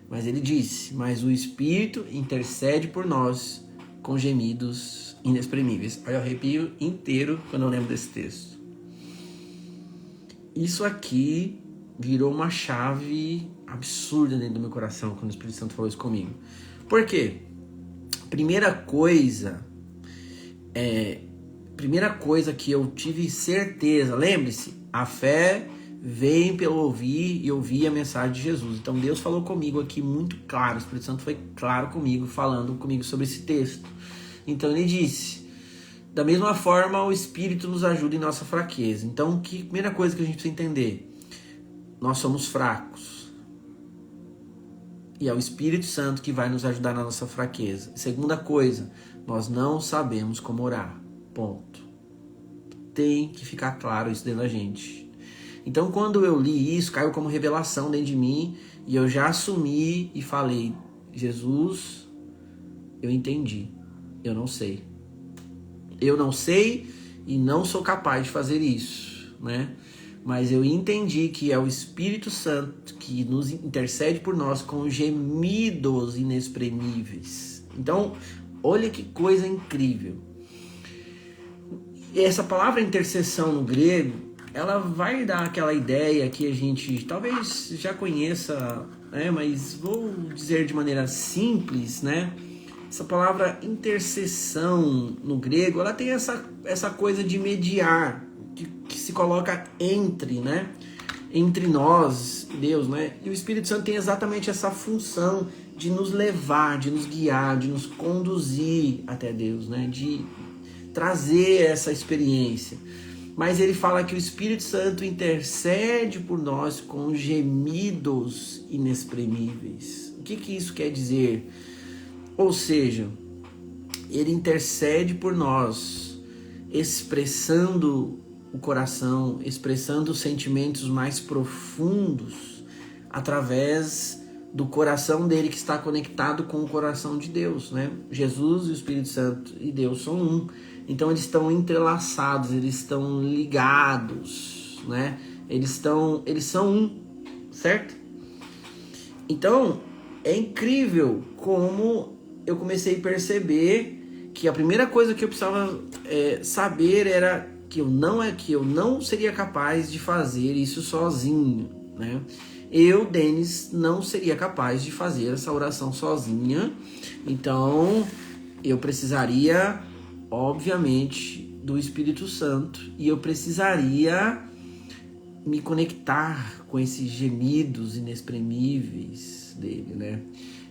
S1: Mas ele disse, mas o Espírito intercede por nós com gemidos inexprimíveis. Olha, eu arrepio inteiro quando eu lembro desse texto. Isso aqui virou uma chave absurda dentro do meu coração quando o Espírito Santo falou isso comigo. Por quê? Primeira coisa que eu tive certeza, lembre-se, a fé vem pelo ouvir e ouvir a mensagem de Jesus. Então Deus falou comigo aqui muito claro, o Espírito Santo foi claro comigo, falando comigo sobre esse texto. Então ele disse, da mesma forma o Espírito nos ajuda em nossa fraqueza. Então, primeira coisa que a gente precisa entender, nós somos fracos. E é o Espírito Santo que vai nos ajudar na nossa fraqueza. Segunda coisa, nós não sabemos como orar. Ponto. Tem que ficar claro isso dentro da gente. Então, quando eu li isso, caiu como revelação dentro de mim, e eu já assumi e falei, Jesus, eu entendi. Eu não sei. Eu não sei e não sou capaz de fazer isso, né? Mas eu entendi que é o Espírito Santo que nos intercede por nós com gemidos inexprimíveis. Então, olha que coisa incrível. Essa palavra intercessão no grego, ela vai dar aquela ideia que a gente talvez já conheça, né? Mas vou dizer de maneira simples, né? Essa palavra intercessão no grego, ela tem essa coisa de mediar, que se coloca entre, né? Entre nós e Deus, né? E o Espírito Santo tem exatamente essa função de nos levar, de nos guiar, de nos conduzir até Deus, né? De trazer essa experiência. Mas ele fala que o Espírito Santo intercede por nós com gemidos inexprimíveis. O que isso quer dizer? Ou seja, ele intercede por nós, expressando o coração, expressando os sentimentos mais profundos através do coração dele que está conectado com o coração de Deus, né? Jesus e o Espírito Santo e Deus são um. Então eles estão entrelaçados, eles estão ligados, né? Eles são um, certo? Então é incrível como eu comecei a perceber que a primeira coisa que eu precisava saber era que eu não seria capaz de fazer isso sozinho, né? Eu, Denis, não seria capaz de fazer essa oração sozinha. Então, eu precisaria, obviamente, do Espírito Santo. E eu precisaria me conectar com esses gemidos inexprimíveis dele, né?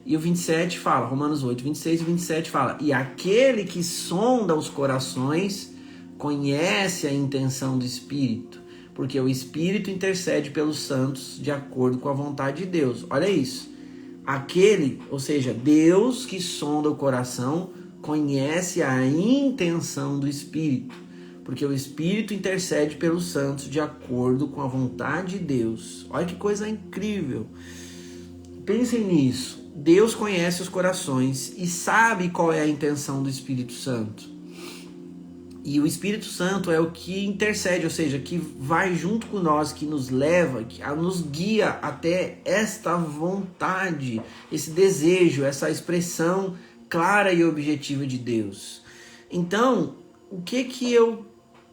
S1: E o 27 fala, Romanos 8, 26 e 27 fala, e aquele que sonda os corações conhece a intenção do Espírito, porque o Espírito intercede pelos santos de acordo com a vontade de Deus. Olha isso. Aquele, ou seja, Deus que sonda o coração, conhece a intenção do Espírito, porque o Espírito intercede pelos santos de acordo com a vontade de Deus. Olha que coisa incrível. Pensem nisso. Deus conhece os corações e sabe qual é a intenção do Espírito Santo. E o Espírito Santo é o que intercede, ou seja, que vai junto com nós, que nos leva, que nos guia até esta vontade, esse desejo, essa expressão clara e objetiva de Deus. Então, o que eu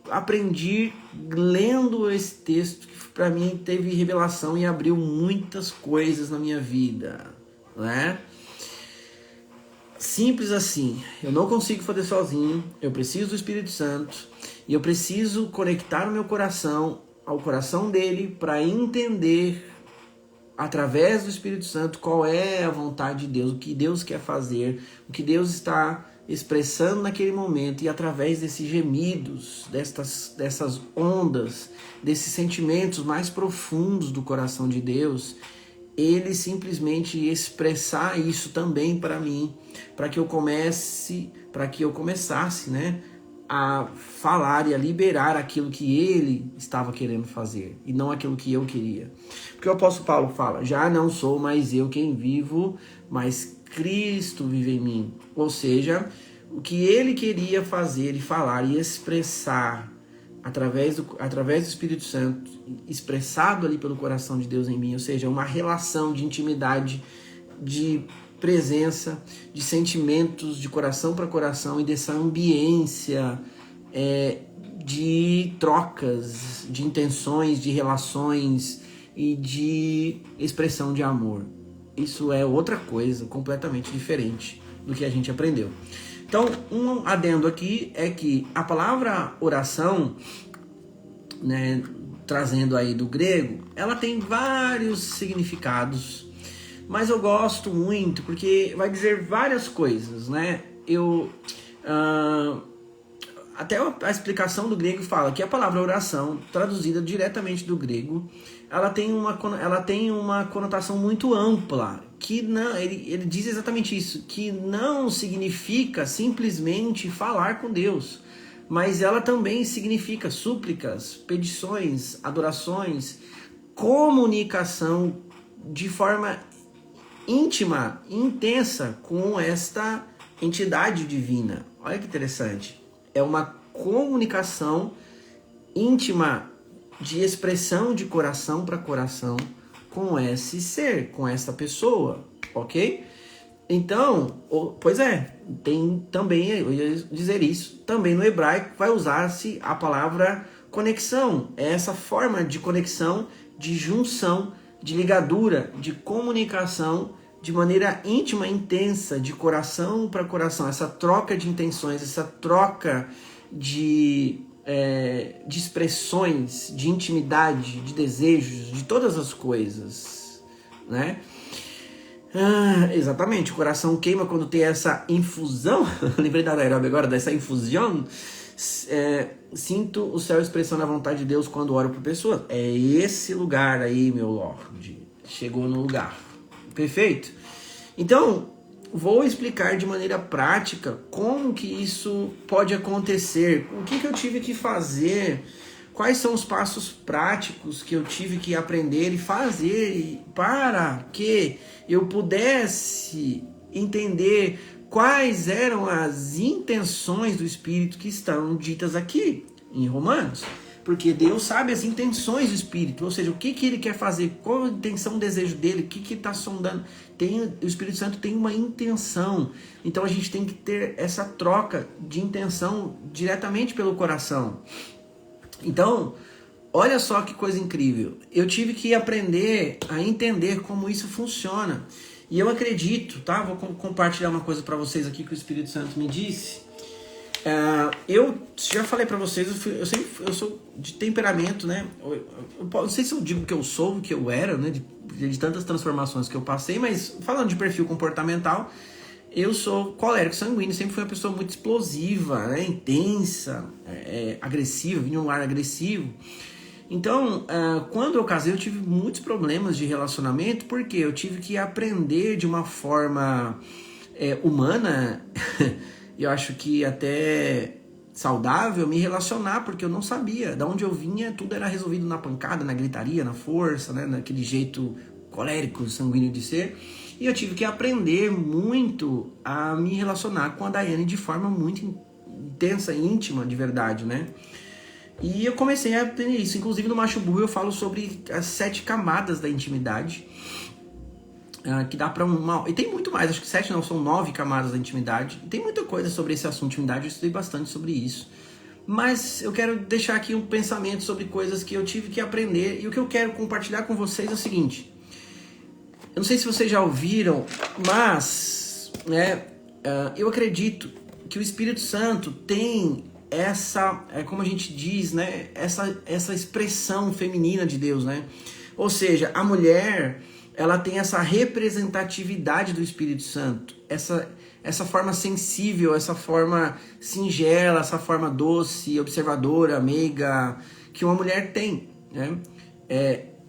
S1: aprendi lendo esse texto, que para mim teve revelação e abriu muitas coisas na minha vida, né? Simples assim, eu não consigo fazer sozinho, eu preciso do Espírito Santo e eu preciso conectar o meu coração ao coração dele para entender através do Espírito Santo qual é a vontade de Deus, o que Deus quer fazer, o que Deus está expressando naquele momento, e através desses gemidos, dessas ondas, desses sentimentos mais profundos do coração de Deus, ele simplesmente expressar isso também para mim, para que eu começasse, né, a falar e a liberar aquilo que ele estava querendo fazer e não aquilo que eu queria. Porque o apóstolo Paulo fala: já não sou mais eu quem vivo, mas Cristo vive em mim. Ou seja, o que ele queria fazer e falar e expressar através do Espírito Santo, expressado ali pelo coração de Deus em mim, ou seja, uma relação de intimidade, de presença, de sentimentos de coração para coração e dessa ambiência de trocas, de intenções, de relações e de expressão de amor. Isso é outra coisa completamente diferente do que a gente aprendeu. Então, um adendo aqui é que a palavra oração, né, trazendo aí do grego, ela tem vários significados, mas eu gosto muito porque vai dizer várias coisas, né? Até a explicação do grego fala que a palavra oração, traduzida diretamente do grego, ela tem uma conotação muito ampla, que não, ele diz exatamente isso, que não significa simplesmente falar com Deus, mas ela também significa súplicas, petições, adorações, comunicação de forma íntima, intensa com esta entidade divina. Olha que interessante. É uma comunicação íntima de expressão de coração para coração com esse ser, com essa pessoa, ok? Então, pois é, tem também, eu ia dizer isso, também no hebraico vai usar-se a palavra conexão. É essa forma de conexão, de junção, de ligadura, de comunicação de maneira íntima, intensa, de coração para coração, essa troca de intenções, essa troca de expressões, de intimidade, de desejos, de todas as coisas, né? Exatamente, o coração queima quando tem essa infusão. Lembrei da aeróbica agora, dessa infusão. Sinto o céu expressando a vontade de Deus quando oro por pessoas. É esse lugar aí, meu Lorde. Chegou no lugar. Perfeito? Então, vou explicar de maneira prática como que isso pode acontecer. O que eu tive que fazer, quais são os passos práticos que eu tive que aprender e fazer para que eu pudesse entender quais eram as intenções do Espírito que estão ditas aqui em Romanos. Porque Deus sabe as intenções do Espírito, ou seja, o que ele quer fazer, qual a intenção, o desejo dele, o que ele está sondando. O Espírito Santo tem uma intenção, então a gente tem que ter essa troca de intenção diretamente pelo coração. Então, olha só que coisa incrível, eu tive que aprender a entender como isso funciona, e eu acredito, tá? Vou compartilhar uma coisa para vocês aqui que o Espírito Santo me disse. Eu já falei pra vocês, eu sou de temperamento, né? Eu não sei se eu digo que eu sou, que eu era, né? De tantas transformações que eu passei, mas falando de perfil comportamental, eu sou colérico sanguíneo, sempre fui uma pessoa muito explosiva, né? Intensa, agressiva, vinha um ar agressivo. Então, quando eu casei, eu tive muitos problemas de relacionamento, porque eu tive que aprender de uma forma humana. Eu acho que até saudável me relacionar, porque eu não sabia. Da onde eu vinha, tudo era resolvido na pancada, na gritaria, na força, né? Naquele jeito colérico, sanguíneo de ser. E eu tive que aprender muito a me relacionar com a Daiane de forma muito intensa, íntima, de verdade, né? E eu comecei a aprender isso. Inclusive no Macho Burro eu falo sobre as 7 camadas da intimidade. Que dá pra e tem muito mais, acho que 7 não, são 9 camadas da intimidade. E tem muita coisa sobre esse assunto de intimidade, eu estudei bastante sobre isso. Mas eu quero deixar aqui um pensamento sobre coisas que eu tive que aprender, e o que eu quero compartilhar com vocês é o seguinte. Eu não sei se vocês já ouviram, mas eu acredito que o Espírito Santo tem essa, como a gente diz, né, essa expressão feminina de Deus, né? Ou seja, a mulher, ela tem essa representatividade do Espírito Santo, essa forma sensível, essa forma singela, essa forma doce, observadora, meiga, que uma mulher tem, né?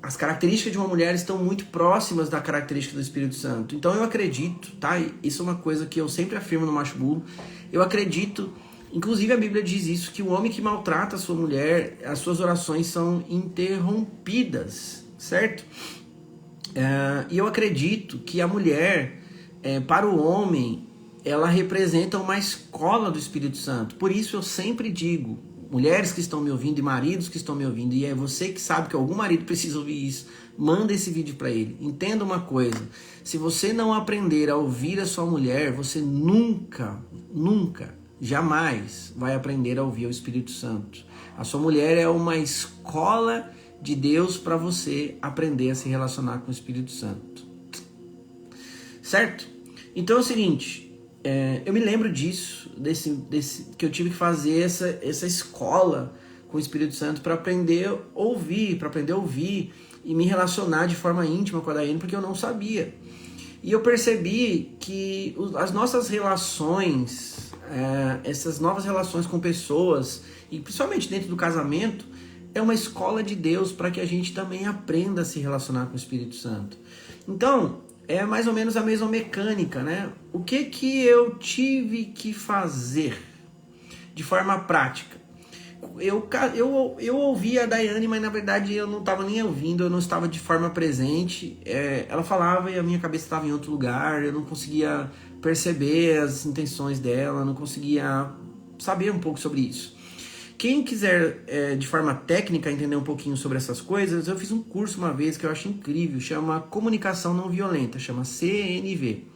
S1: As características de uma mulher estão muito próximas da característica do Espírito Santo. Então eu acredito, tá? Isso é uma coisa que eu sempre afirmo no Macho Burro. Eu acredito, inclusive a Bíblia diz isso, que o homem que maltrata a sua mulher, as suas orações são interrompidas, certo? E eu acredito que a mulher, para o homem, ela representa uma escola do Espírito Santo. Por isso eu sempre digo, mulheres que estão me ouvindo e maridos que estão me ouvindo, e é você que sabe que algum marido precisa ouvir isso, manda esse vídeo para ele. Entenda uma coisa, se você não aprender a ouvir a sua mulher, você nunca, jamais vai aprender a ouvir o Espírito Santo. A sua mulher é uma escola de Deus para você aprender a se relacionar com o Espírito Santo. Certo? Então é o seguinte, eu me lembro disso, que eu tive que fazer essa escola com o Espírito Santo para aprender a ouvir e me relacionar de forma íntima com a Daiane, porque eu não sabia. E eu percebi que as nossas relações, essas novas relações com pessoas, e principalmente dentro do casamento, é uma escola de Deus para que a gente também aprenda a se relacionar com o Espírito Santo. Então, é mais ou menos a mesma mecânica, né? O que eu tive que fazer de forma prática? Eu ouvi a Daiane, mas na verdade eu não estava nem ouvindo, eu não estava de forma presente. Ela falava e a minha cabeça estava em outro lugar, eu não conseguia perceber as intenções dela, não conseguia saber um pouco sobre isso. Quem quiser de forma técnica entender um pouquinho sobre essas coisas, eu fiz um curso uma vez que eu acho incrível, chama Comunicação Não Violenta, chama CNV,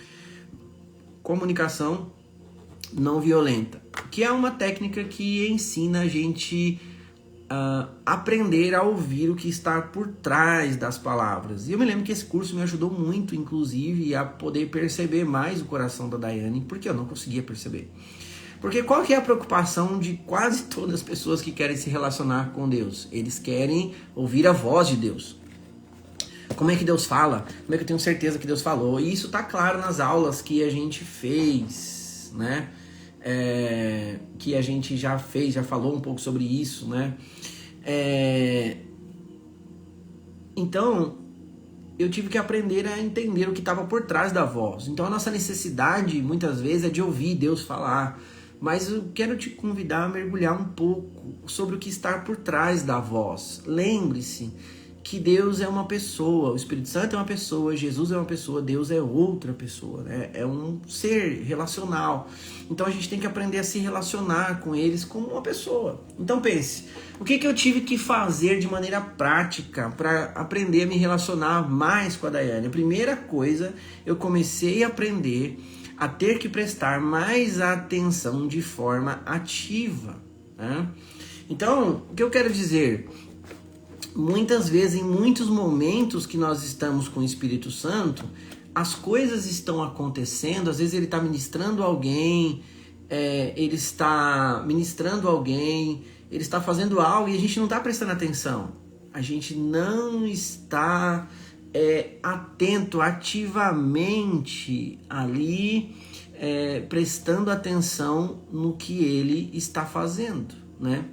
S1: Comunicação Não Violenta, que é uma técnica que ensina a gente a aprender a ouvir o que está por trás das palavras. E eu me lembro que esse curso me ajudou muito, inclusive, a poder perceber mais o coração da Daiane, porque eu não conseguia perceber. Porque qual que é a preocupação de quase todas as pessoas que querem se relacionar com Deus? Eles querem ouvir a voz de Deus. Como é que Deus fala? Como é que eu tenho certeza que Deus falou? E isso está claro nas aulas que a gente fez, né? Que a gente já falou um pouco sobre isso, né? Então, eu tive que aprender a entender o que estava por trás da voz. Então, a nossa necessidade, muitas vezes, é de ouvir Deus falar. Mas eu quero te convidar a mergulhar um pouco sobre o que está por trás da voz. Lembre-se que Deus é uma pessoa, o Espírito Santo é uma pessoa, Jesus é uma pessoa, Deus é outra pessoa, né? É um ser relacional. Então a gente tem que aprender a se relacionar com eles como uma pessoa. Então pense, o que eu tive que fazer de maneira prática para aprender a me relacionar mais com a Daiane? A primeira coisa, eu comecei a aprender a ter que prestar mais atenção de forma ativa, né? Então, o que eu quero dizer? Muitas vezes, em muitos momentos que nós estamos com o Espírito Santo, as coisas estão acontecendo, às vezes ele está ministrando alguém, ele está fazendo algo e a gente não está prestando atenção. A gente não está atento ativamente ali, prestando atenção no que ele está fazendo, né?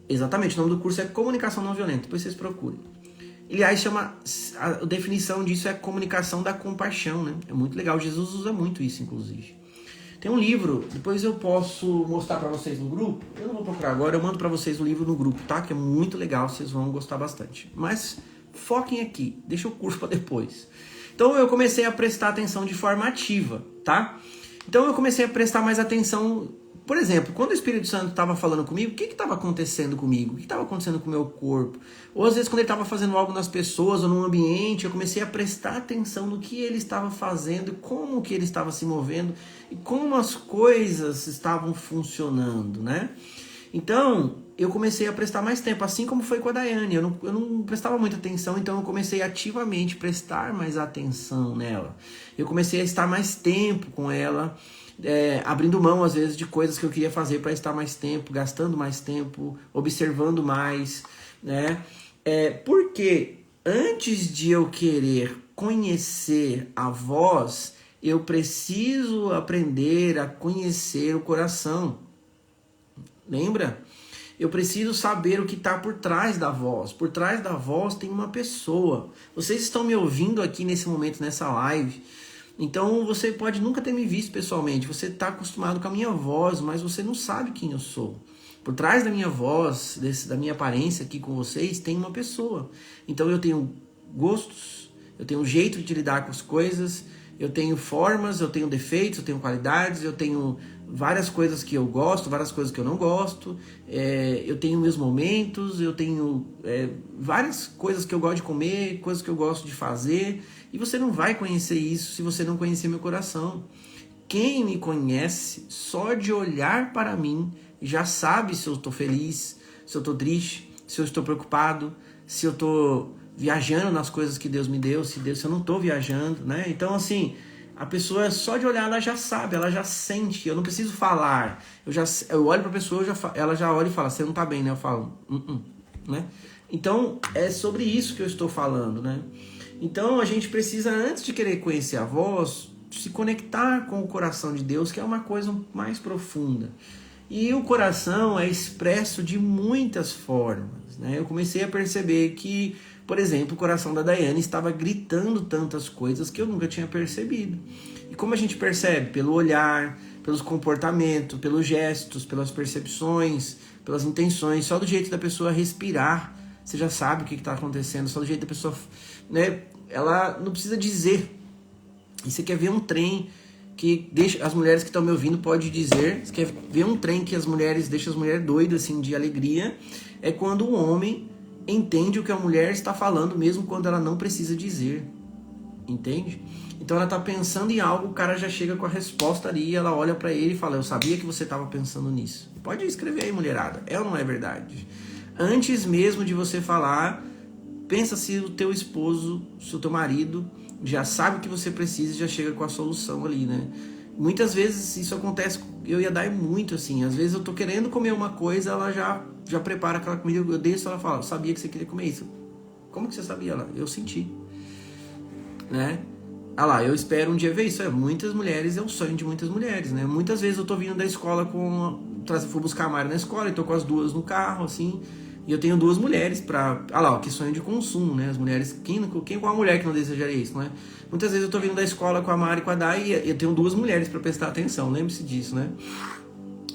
S1: Exatamente, o nome do curso é Comunicação Não Violenta, depois vocês procurem. Aliás, a definição disso é comunicação da compaixão, né? É muito legal, Jesus usa muito isso, inclusive. Tem um livro, depois eu posso mostrar para vocês no grupo, eu não vou procurar agora, eu mando para vocês o livro no grupo, tá? Que é muito legal, vocês vão gostar bastante. Mas foquem aqui, deixa o curso para depois. Então eu comecei a prestar atenção de forma ativa, tá? Então eu comecei a prestar mais atenção. Por exemplo, quando o Espírito Santo estava falando comigo, o que estava acontecendo comigo? O que estava acontecendo com o meu corpo? Ou às vezes quando ele estava fazendo algo nas pessoas ou num ambiente, eu comecei a prestar atenção no que ele estava fazendo, como que ele estava se movendo e como as coisas estavam funcionando, né? Então, eu comecei a prestar mais tempo, assim como foi com a Daiane. Eu não prestava muita atenção, então eu comecei ativamente a prestar mais atenção nela. Eu comecei a estar mais tempo com ela, abrindo mão, às vezes, de coisas que eu queria fazer para estar mais tempo, gastando mais tempo, observando mais, né? Porque antes de eu querer conhecer a voz, eu preciso aprender a conhecer o coração. Lembra? Eu preciso saber o que está por trás da voz. Por trás da voz tem uma pessoa. Vocês estão me ouvindo aqui nesse momento, nessa live. Então você pode nunca ter me visto pessoalmente. Você está acostumado com a minha voz, mas você não sabe quem eu sou. Por trás da minha voz, da minha aparência aqui com vocês, tem uma pessoa. Então eu tenho gostos, eu tenho um jeito de lidar com as coisas, eu tenho formas, eu tenho defeitos, eu tenho qualidades, eu tenho várias coisas que eu gosto, várias coisas que eu não gosto, eu tenho meus momentos, eu tenho várias coisas que eu gosto de comer, coisas que eu gosto de fazer, e você não vai conhecer isso se você não conhecer meu coração. Quem me conhece, só de olhar para mim, já sabe se eu estou feliz, se eu estou triste, se eu estou preocupado, se eu estou viajando nas coisas que Deus me deu, se eu não estou viajando, né? Então, assim, a pessoa, só de olhar, ela já sabe, ela já sente, eu não preciso falar. Eu olho para a pessoa, ela já olha e fala, você não está bem, né? Eu falo, né? Então, é sobre isso que eu estou falando, né? Então, a gente precisa, antes de querer conhecer a voz, se conectar com o coração de Deus, que é uma coisa mais profunda. E o coração é expresso de muitas formas, né? Eu comecei a perceber que, por exemplo, o coração da Daiane estava gritando tantas coisas que eu nunca tinha percebido. E como a gente percebe? Pelo olhar, pelos comportamentos, pelos gestos, pelas percepções, pelas intenções. Só do jeito da pessoa respirar, você já sabe o que está acontecendo. Só do jeito da pessoa, né? Ela não precisa dizer. E você quer ver um trem que deixa as mulheres que estão me ouvindo pode dizer, você quer ver um trem que deixa as mulheres doidas assim de alegria, é quando o homem entende o que a mulher está falando mesmo quando ela não precisa dizer. Entende? Então ela está pensando em algo, o cara já chega com a resposta ali, ela olha para ele e fala, eu sabia que você estava pensando nisso. Pode escrever aí, mulherada, é ou não é verdade? Antes mesmo de você falar, pensa se o teu esposo, se o teu marido já sabe o que você precisa e já chega com a solução ali, né? Muitas vezes isso acontece, eu ia dar muito assim, às vezes eu tô querendo comer uma coisa, ela já prepara aquela comida, eu desço, ela fala, sabia que você queria comer isso. Como que você sabia? Ela, eu senti, né? Ah lá, eu espero um dia ver isso. Muitas mulheres, é o sonho de muitas mulheres, né? Muitas vezes eu tô vindo da escola fui buscar a Mari na escola e tô com as duas no carro, assim, e eu tenho duas mulheres pra... Ah lá, que sonho de consumo, né? As mulheres... Quem com a mulher que não desejaria isso, não é? Muitas vezes eu tô vindo da escola com a Mari e com a Dai e eu tenho duas mulheres pra prestar atenção, lembre-se disso, né?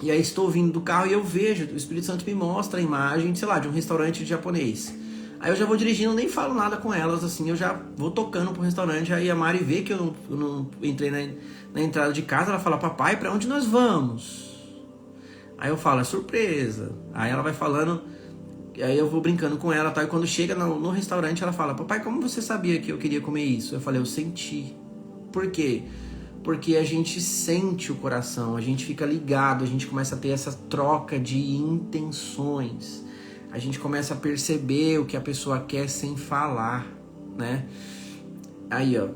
S1: E aí estou vindo do carro e eu vejo, o Espírito Santo me mostra a imagem, sei lá, de um restaurante japonês. Aí eu já vou dirigindo, nem falo nada com elas, assim, eu já vou tocando pro restaurante, aí a Mari vê que eu não entrei na entrada de casa, ela fala, papai, pra onde nós vamos? Aí eu falo, é surpresa. Aí ela vai falando... Aí eu vou brincando com ela, tá? E quando chega no restaurante, ela fala, papai, como você sabia que eu queria comer isso? Eu falei, eu senti. Por quê? Porque a gente sente o coração, a gente fica ligado, a gente começa a ter essa troca de intenções. A gente começa a perceber o que a pessoa quer sem falar, né? Aí, ó,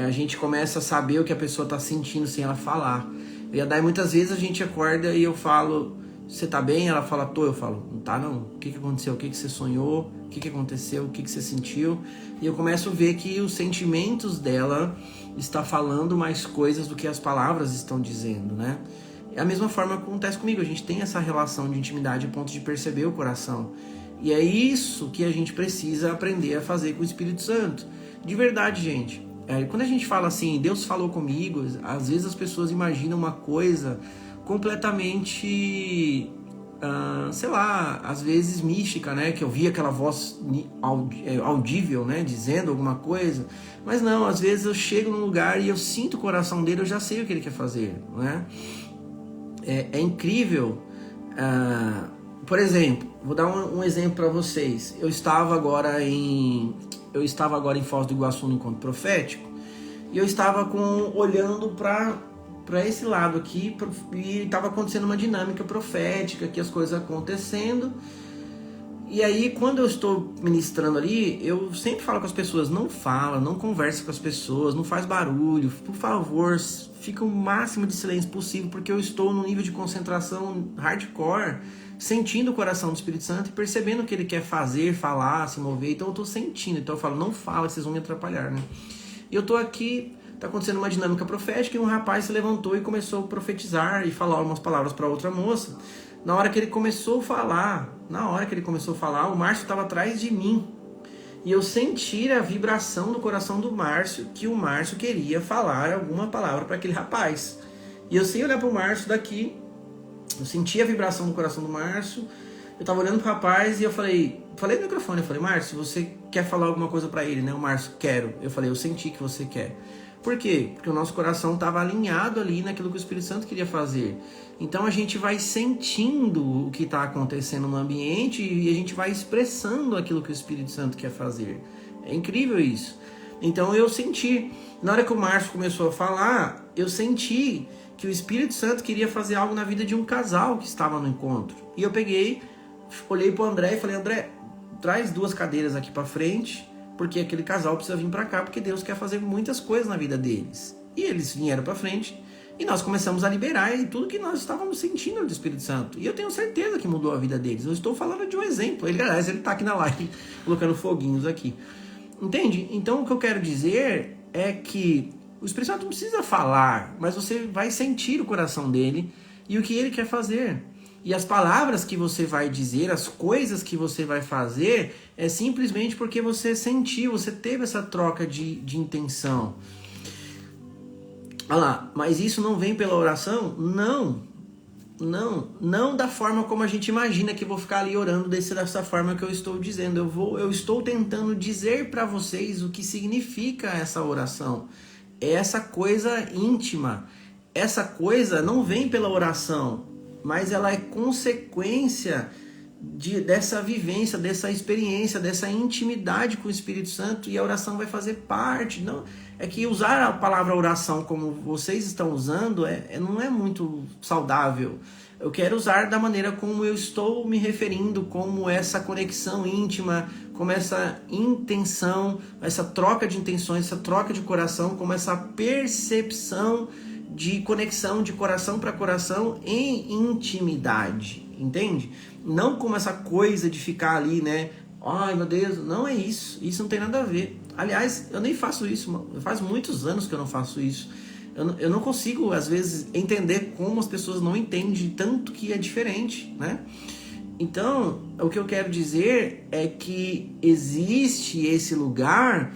S1: a gente começa a saber o que a pessoa tá sentindo sem ela falar. E daí muitas vezes a gente acorda e eu falo... Você tá bem? Ela fala, tô. Eu falo, não tá não. O que aconteceu? O que você sonhou? O que aconteceu? O que você sentiu? E eu começo a ver que os sentimentos dela está falando mais coisas do que as palavras estão dizendo, né? É a mesma forma que acontece comigo. A gente tem essa relação de intimidade a ponto de perceber o coração. E é isso que a gente precisa aprender a fazer com o Espírito Santo. De verdade, gente. Quando a gente fala assim, Deus falou comigo, às vezes as pessoas imaginam uma coisa... completamente, sei lá, às vezes mística, né? Que eu vi aquela voz audível, né? Dizendo alguma coisa. Mas não, às vezes eu chego num lugar e eu sinto o coração dele, eu já sei o que ele quer fazer, né? É incrível. Por exemplo, vou dar um exemplo para vocês. Eu estava agora em Foz do Iguaçu no encontro profético e eu estava olhando para para esse lado aqui, e estava acontecendo uma dinâmica profética, que as coisas acontecendo. E aí, quando eu estou ministrando ali, eu sempre falo com as pessoas, não fala, não conversa com as pessoas, não faz barulho, por favor, fica o máximo de silêncio possível, porque eu estou num nível de concentração hardcore, sentindo o coração do Espírito Santo e percebendo o que ele quer fazer, falar, se mover. Então eu estou sentindo, então eu falo, não fala, vocês vão me atrapalhar, né? E eu estou aqui, está acontecendo uma dinâmica profética, e um rapaz se levantou e começou a profetizar e falar umas palavras para outra moça. Na hora que ele começou a falar, o Márcio estava atrás de mim. E eu senti a vibração do coração do Márcio, que o Márcio queria falar alguma palavra para aquele rapaz. E eu sem olhar para o Márcio daqui, eu senti a vibração do coração do Márcio. Eu estava olhando para o rapaz e eu falei no microfone, eu falei, Márcio, você quer falar alguma coisa para ele, né? O Márcio, quero. Eu falei, eu senti que você quer. Por quê? Porque o nosso coração estava alinhado ali naquilo que o Espírito Santo queria fazer. Então a gente vai sentindo o que está acontecendo no ambiente e a gente vai expressando aquilo que o Espírito Santo quer fazer. É incrível isso. Então eu senti, na hora que o Márcio começou a falar, eu senti que o Espírito Santo queria fazer algo na vida de um casal que estava no encontro. E eu peguei, olhei para o André e falei, André, traz 2 cadeiras aqui para frente, porque aquele casal precisa vir para cá, porque Deus quer fazer muitas coisas na vida deles. E eles vieram para frente e nós começamos a liberar tudo que nós estávamos sentindo do Espírito Santo. E eu tenho certeza que mudou a vida deles. Eu estou falando de um exemplo. Aliás, ele está aqui na live, colocando foguinhos aqui. Entende? Então o que eu quero dizer é que o Espírito Santo não precisa falar, mas você vai sentir o coração dele e o que ele quer fazer. E as palavras que você vai dizer, as coisas que você vai fazer, é simplesmente porque você sentiu, você teve essa troca de intenção. Olha lá, mas isso não vem pela oração? Não da forma como a gente imagina que eu vou ficar ali orando dessa forma que eu estou dizendo. Eu estou tentando dizer para vocês o que significa essa oração. É essa coisa íntima. Essa coisa não vem pela oração, mas ela é consequência dessa vivência, dessa experiência, dessa intimidade com o Espírito Santo, e a oração vai fazer parte. Não, é que usar a palavra oração como vocês estão usando não é muito saudável. Eu quero usar da maneira como eu estou me referindo, como essa conexão íntima, como essa intenção, essa troca de intenções, essa troca de coração, como essa percepção de conexão de coração para coração em intimidade, entende? Não como essa coisa de ficar ali, né? Ai, meu Deus, não é isso. Isso não tem nada a ver. Aliás, eu nem faço isso. Faz muitos anos que eu não faço isso. Eu não consigo, às vezes, entender como as pessoas não entendem tanto que é diferente, né? Então, o que eu quero dizer é que existe esse lugar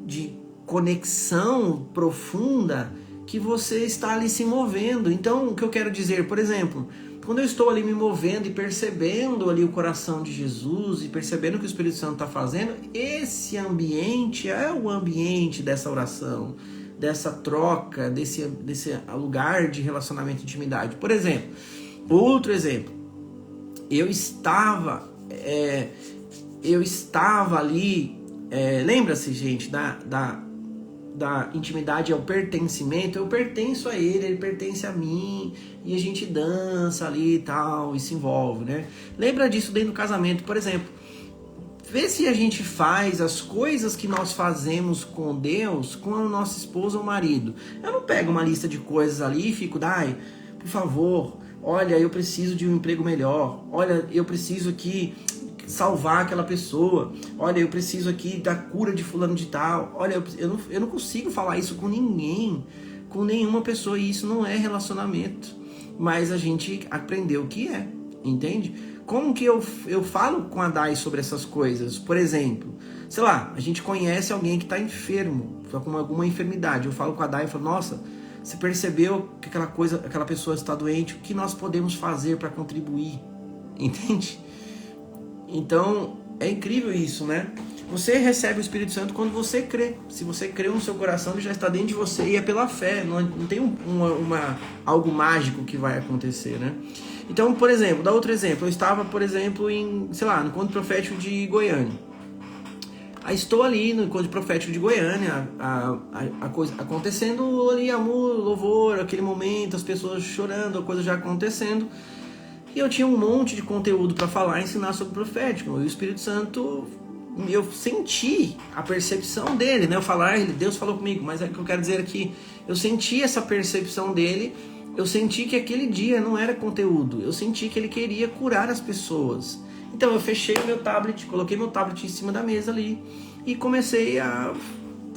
S1: de conexão profunda que você está ali se movendo. Então, o que eu quero dizer, por exemplo, quando eu estou ali me movendo e percebendo ali o coração de Jesus e percebendo o que o Espírito Santo está fazendo, esse ambiente é o ambiente dessa oração, dessa troca, desse lugar de relacionamento e intimidade. Por exemplo, outro exemplo, eu estava ali, lembra-se, gente, da intimidade ao pertencimento. Eu pertenço a ele pertence a mim, e a gente dança ali e tal, e se envolve, né? Lembra disso dentro do casamento, por exemplo. Vê se a gente faz as coisas que nós fazemos com Deus, com a nossa esposa ou marido. Eu não pego uma lista de coisas ali e fico, Dai, por favor, olha, eu preciso de um emprego melhor, olha, eu preciso aqui salvar aquela pessoa, olha, eu preciso aqui da cura de fulano de tal, olha, eu não consigo falar isso com ninguém, com nenhuma pessoa, e isso não é relacionamento, mas a gente aprendeu que é, entende? Como que eu falo com a Dai sobre essas coisas? Por exemplo, sei lá, a gente conhece alguém que está enfermo, está com alguma enfermidade, eu falo com a Dai e falo, nossa, você percebeu que aquela pessoa está doente, o que nós podemos fazer para contribuir, entende? Então, é incrível isso, né? Você recebe o Espírito Santo quando você crê. Se você crê no seu coração, ele já está dentro de você, e é pela fé. Não tem algo mágico que vai acontecer, né? Então, por exemplo, dá outro exemplo. Eu estava, por exemplo, no encontro profético de Goiânia. Aí estou ali no encontro profético de Goiânia, a coisa acontecendo ali, amor, louvor, aquele momento, as pessoas chorando, a coisa já acontecendo. E eu tinha um monte de conteúdo para falar, ensinar sobre o profético. E o Espírito Santo, eu senti a percepção dele, né? Eu falar, Deus falou comigo, mas é que eu quero dizer aqui, eu senti essa percepção dele, eu senti que aquele dia não era conteúdo, eu senti que ele queria curar as pessoas. Então eu fechei o meu tablet, coloquei meu tablet em cima da mesa ali e comecei a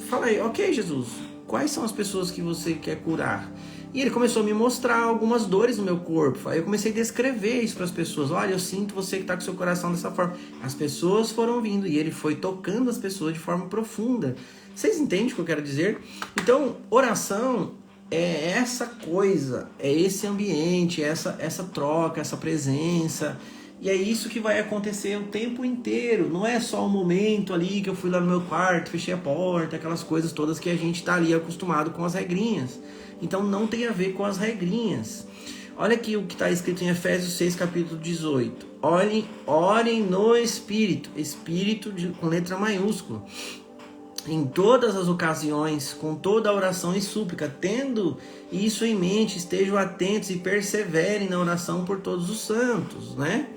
S1: falar, ok, Jesus, quais são as pessoas que você quer curar? E ele começou a me mostrar algumas dores no meu corpo. Aí eu comecei a descrever isso para as pessoas. Olha, eu sinto você que está com seu coração dessa forma. As pessoas foram vindo e ele foi tocando as pessoas de forma profunda. Vocês entendem o que eu quero dizer? Então, oração é essa coisa, é esse ambiente, essa troca, essa presença. E é isso que vai acontecer o tempo inteiro. Não é só um momento ali que eu fui lá no meu quarto, fechei a porta, aquelas coisas todas que a gente está ali acostumado com as regrinhas. Então não tem a ver com as regrinhas. Olha aqui o que está escrito em Efésios 6, capítulo 18. Orem no Espírito. Espírito com letra maiúscula. Em todas as ocasiões, com toda a oração e súplica, tendo isso em mente, estejam atentos e perseverem na oração por todos os santos, né?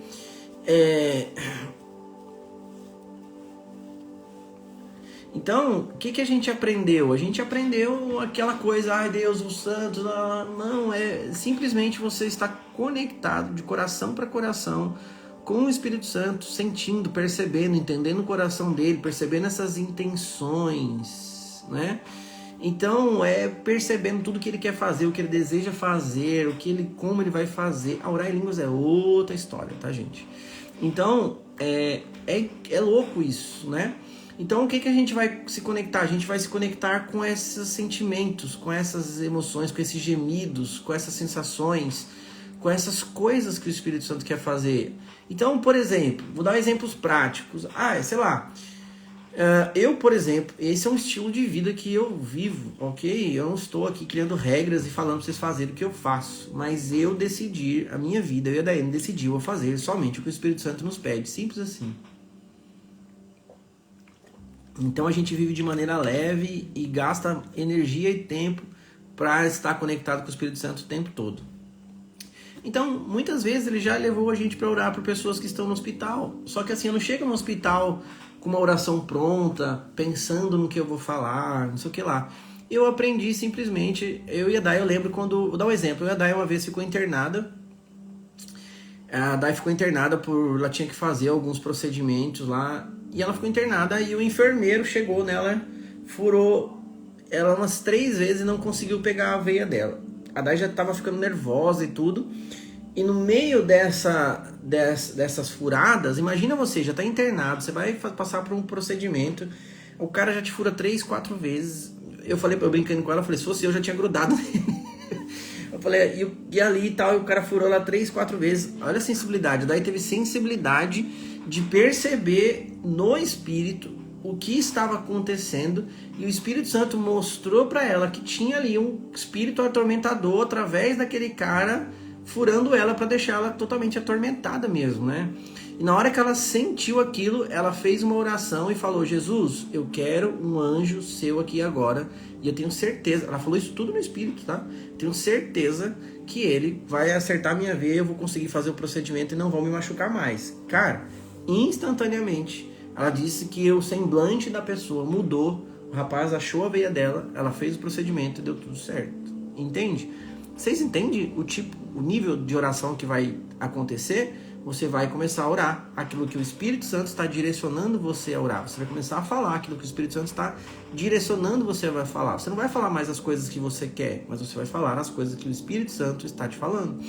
S1: Então, o que a gente aprendeu? A gente aprendeu aquela coisa, ai Deus, os santos, não, é simplesmente você estar conectado de coração para coração com o Espírito Santo, sentindo, percebendo, entendendo o coração dele, percebendo essas intenções, né? Então, percebendo tudo que ele quer fazer, o que ele deseja fazer, como ele vai fazer. A orar em línguas é outra história, tá, gente? Então, é louco isso, né? Então, o que a gente vai se conectar? A gente vai se conectar com esses sentimentos, com essas emoções, com esses gemidos, com essas sensações, com essas coisas que o Espírito Santo quer fazer. Então, por exemplo, vou dar exemplos práticos. Sei lá, eu, por exemplo, esse é um estilo de vida que eu vivo, ok? Eu não estou aqui criando regras e falando para vocês fazerem o que eu faço, mas eu decidi, a minha vida, eu e a Daiane decidiu fazer somente o que o Espírito Santo nos pede, simples assim. Então a gente vive de maneira leve e gasta energia e tempo para estar conectado com o Espírito Santo o tempo todo. Então, muitas vezes ele já levou a gente para orar por pessoas que estão no hospital. Só que assim, eu não chego no hospital com uma oração pronta, pensando no que eu vou falar, não sei o que lá. Eu aprendi simplesmente, eu lembro quando, vou dar um exemplo, eu e a Dai uma vez ficou internada. A Dai ficou internada ela tinha que fazer alguns procedimentos lá, e ela ficou internada e o enfermeiro chegou nela, furou ela umas 3 vezes e não conseguiu pegar a veia dela. A Dai já estava ficando nervosa e tudo. E no meio dessas furadas, imagina você, já está internado, você vai passar por um procedimento, o cara já te fura 3, 4 vezes. Eu brincando com ela, falei, se fosse eu já tinha grudado nele. Eu falei, e ali e tal, e o cara furou lá 3, 4 vezes. Olha a sensibilidade. A Dai teve sensibilidade de perceber no espírito o que estava acontecendo, e o Espírito Santo mostrou para ela que tinha ali um espírito atormentador através daquele cara furando ela para deixar ela totalmente atormentada mesmo, né? E na hora que ela sentiu aquilo, ela fez uma oração e falou, Jesus, eu quero um anjo seu aqui agora, e eu tenho certeza, ela falou isso tudo no espírito, tá? Tenho certeza que ele vai acertar minha veia, eu vou conseguir fazer o procedimento e não vão me machucar mais. Cara, instantaneamente ela disse que o semblante da pessoa mudou, o rapaz achou a veia dela, ela fez o procedimento e deu tudo certo. Entende? Vocês entendem o nível de oração que vai acontecer? Você vai começar a orar aquilo que o Espírito Santo está direcionando você a orar. Você vai começar a falar aquilo que o Espírito Santo está direcionando você a falar. Você não vai falar mais as coisas que você quer, mas você vai falar as coisas que o Espírito Santo está te falando.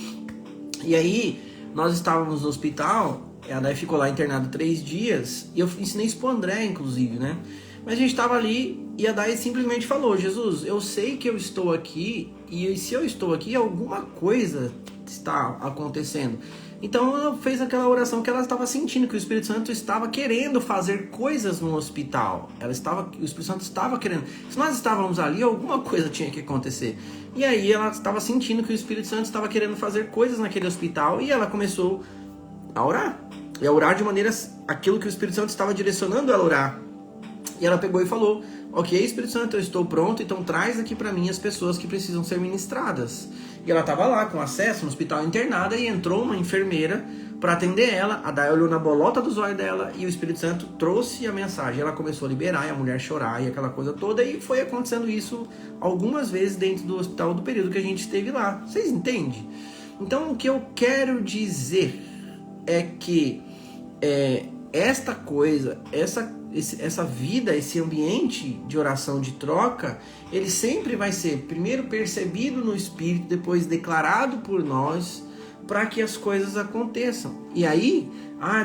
S1: E aí, nós estávamos no hospital, a Dai ficou lá internada 3 dias, e eu ensinei isso pro André, inclusive, né? Mas a gente estava ali, e a Dai simplesmente falou, Jesus, eu sei que eu estou aqui, e se eu estou aqui, alguma coisa está acontecendo. Então ela fez aquela oração que ela estava sentindo, que o Espírito Santo estava querendo fazer coisas no hospital. O Espírito Santo estava querendo. Se nós estávamos ali, alguma coisa tinha que acontecer. E aí ela estava sentindo que o Espírito Santo estava querendo fazer coisas naquele hospital, e ela começou a orar. E a orar de maneira, aquilo que o Espírito Santo estava direcionando ela a orar. E ela pegou e falou: ok, Espírito Santo, eu estou pronto, então traz aqui para mim as pessoas que precisam ser ministradas. E ela estava lá com acesso no hospital internada e entrou uma enfermeira para atender ela. A Day olhou na bolota dos olhos dela e o Espírito Santo trouxe a mensagem. Ela começou a liberar e a mulher chorar e aquela coisa toda. E foi acontecendo isso algumas vezes dentro do hospital do período que a gente esteve lá. Vocês entendem? Então o que eu quero dizer é que esta coisa, essa vida, esse ambiente de oração, de troca, ele sempre vai ser primeiro percebido no Espírito, depois declarado por nós, para que as coisas aconteçam. E aí,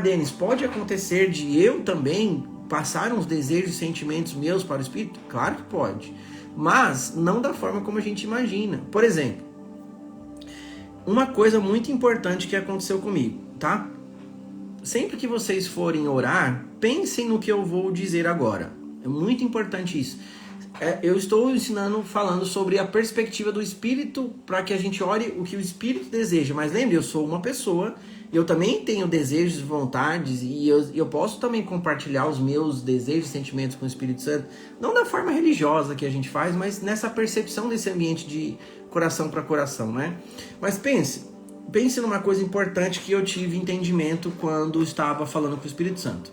S1: Denis, pode acontecer de eu também passar uns desejos e sentimentos meus para o Espírito? Claro que pode, mas não da forma como a gente imagina. Por exemplo, uma coisa muito importante que aconteceu comigo, tá? Sempre que vocês forem orar, pensem no que eu vou dizer agora. É muito importante isso. Eu estou falando sobre a perspectiva do Espírito para que a gente ore o que o Espírito deseja. Mas lembre, eu sou uma pessoa, eu também tenho desejos e vontades e eu posso também compartilhar os meus desejos e sentimentos com o Espírito Santo. Não da forma religiosa que a gente faz, mas nessa percepção desse ambiente de coração para coração, né? Mas pense numa coisa importante que eu tive entendimento quando estava falando com o Espírito Santo.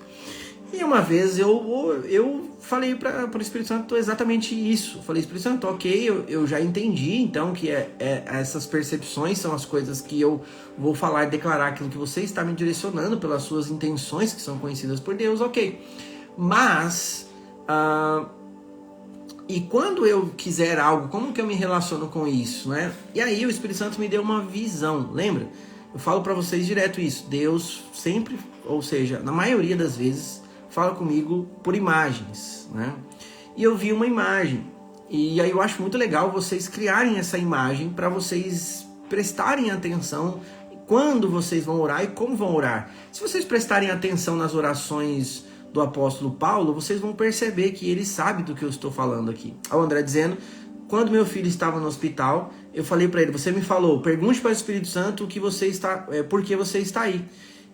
S1: E uma vez eu falei para o Espírito Santo exatamente isso. Eu falei: Espírito Santo, ok, eu já entendi, então, que essas percepções são as coisas que eu vou falar e declarar aquilo que você está me direcionando pelas suas intenções que são conhecidas por Deus, ok. Mas, e quando eu quiser algo, como que eu me relaciono com isso, né? E aí o Espírito Santo me deu uma visão, lembra? Eu falo para vocês direto isso. Deus sempre, ou seja, na maioria das vezes, fala comigo por imagens, né? E eu vi uma imagem. E aí eu acho muito legal vocês criarem essa imagem para vocês prestarem atenção quando vocês vão orar e como vão orar. Se vocês prestarem atenção nas orações do apóstolo Paulo, vocês vão perceber que ele sabe do que eu estou falando aqui. O André dizendo: quando meu filho estava no hospital, eu falei para ele: você me falou, pergunte para o Espírito Santo por que você está aí.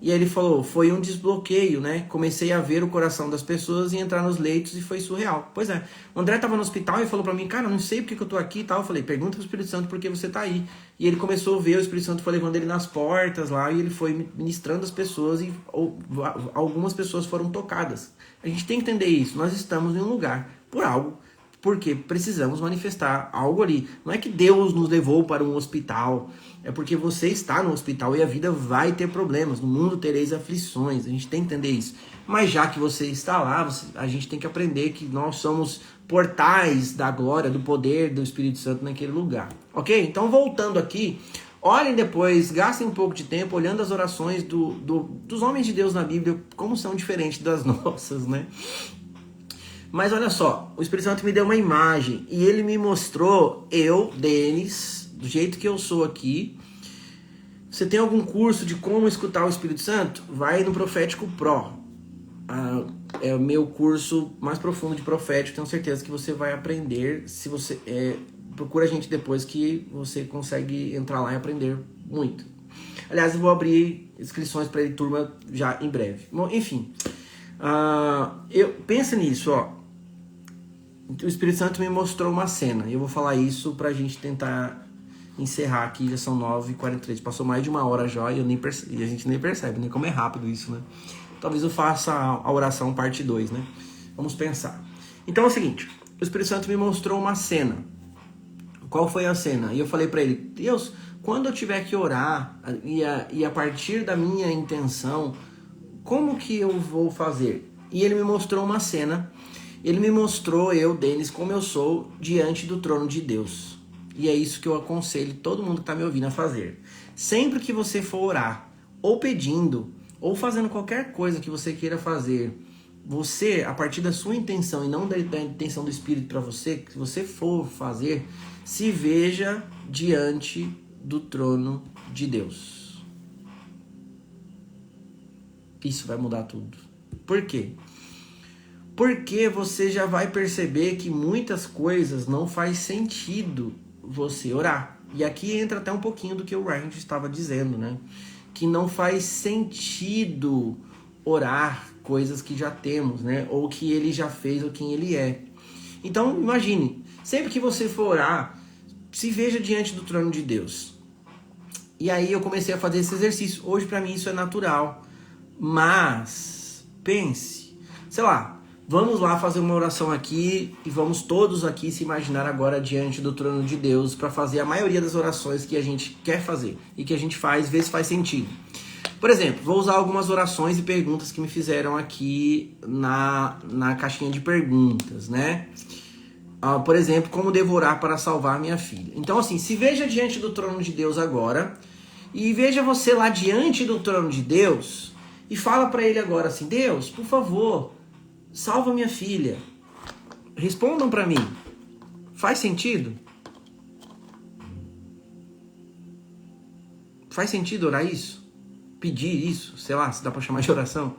S1: E aí ele falou: foi um desbloqueio, né? Comecei a ver o coração das pessoas e entrar nos leitos e foi surreal. Pois é, o André estava no hospital e falou para mim: cara, não sei porque que eu tô aqui e tal. Eu falei: pergunta pro Espírito Santo por que você tá aí. E ele começou a ver, o Espírito Santo foi levando ele nas portas lá e ele foi ministrando as pessoas e algumas pessoas foram tocadas. A gente tem que entender isso. Nós estamos em um lugar por algo, porque precisamos manifestar algo ali. Não é que Deus nos levou para um hospital, é porque você está no hospital e a vida vai ter problemas. No mundo tereis aflições, a gente tem que entender isso. Mas já que você está lá, a gente tem que aprender que nós somos portais da glória, do poder do Espírito Santo naquele lugar. Ok? Então, voltando aqui, olhem depois, gastem um pouco de tempo olhando as orações dos homens de Deus na Bíblia, como são diferentes das nossas, né? Mas olha só, o Espírito Santo me deu uma imagem e ele me mostrou, Denis, do jeito que eu sou aqui. Você tem algum curso de como escutar o Espírito Santo? Vai no Profético Pro. É o meu curso mais profundo de profético, tenho certeza que você vai aprender. Se você procura a gente depois que você consegue entrar lá e aprender muito. Aliás, eu vou abrir inscrições para ele, turma, já em breve. Bom, enfim, pensa nisso, ó. O Espírito Santo me mostrou uma cena. E eu vou falar isso pra gente tentar encerrar aqui. Já são 9h43. Passou mais de uma hora já e a gente nem percebe, né? Como é rápido isso, né? Talvez eu faça a oração parte 2, né? Vamos pensar. Então é o seguinte. O Espírito Santo me mostrou uma cena. Qual foi a cena? E eu falei pra ele: Deus, quando eu tiver que orar e a partir da minha intenção, como que eu vou fazer? E ele me mostrou uma cena. Ele me mostrou, Denis, como eu sou diante do trono de Deus. E é isso que eu aconselho todo mundo que está me ouvindo a fazer. Sempre que você for orar, ou pedindo, ou fazendo qualquer coisa que você queira fazer, você, a partir da sua intenção e não da intenção do Espírito para você, se você for fazer, se veja diante do trono de Deus. Isso vai mudar tudo. Por quê? Porque você já vai perceber que muitas coisas não faz sentido você orar. E aqui entra até um pouquinho do que o Ryan estava dizendo, né? Que não faz sentido orar coisas que já temos, né? Ou que ele já fez, ou quem ele é. Então, imagine, sempre que você for orar, se veja diante do trono de Deus. E aí eu comecei a fazer esse exercício. Hoje para mim isso é natural. Mas, pense, sei lá, vamos lá fazer uma oração aqui e vamos todos aqui se imaginar agora diante do trono de Deus para fazer a maioria das orações que a gente quer fazer e que a gente faz, ver se faz sentido. Por exemplo, vou usar algumas orações e perguntas que me fizeram aqui na caixinha de perguntas, né? Por exemplo, como devo orar para salvar minha filha? Então assim, se veja diante do trono de Deus agora e veja você lá diante do trono de Deus e fala para ele agora assim: Deus, por favor, salva minha filha. Respondam para mim. Faz sentido? Faz sentido orar isso? Pedir isso? Sei lá, se dá para chamar de oração.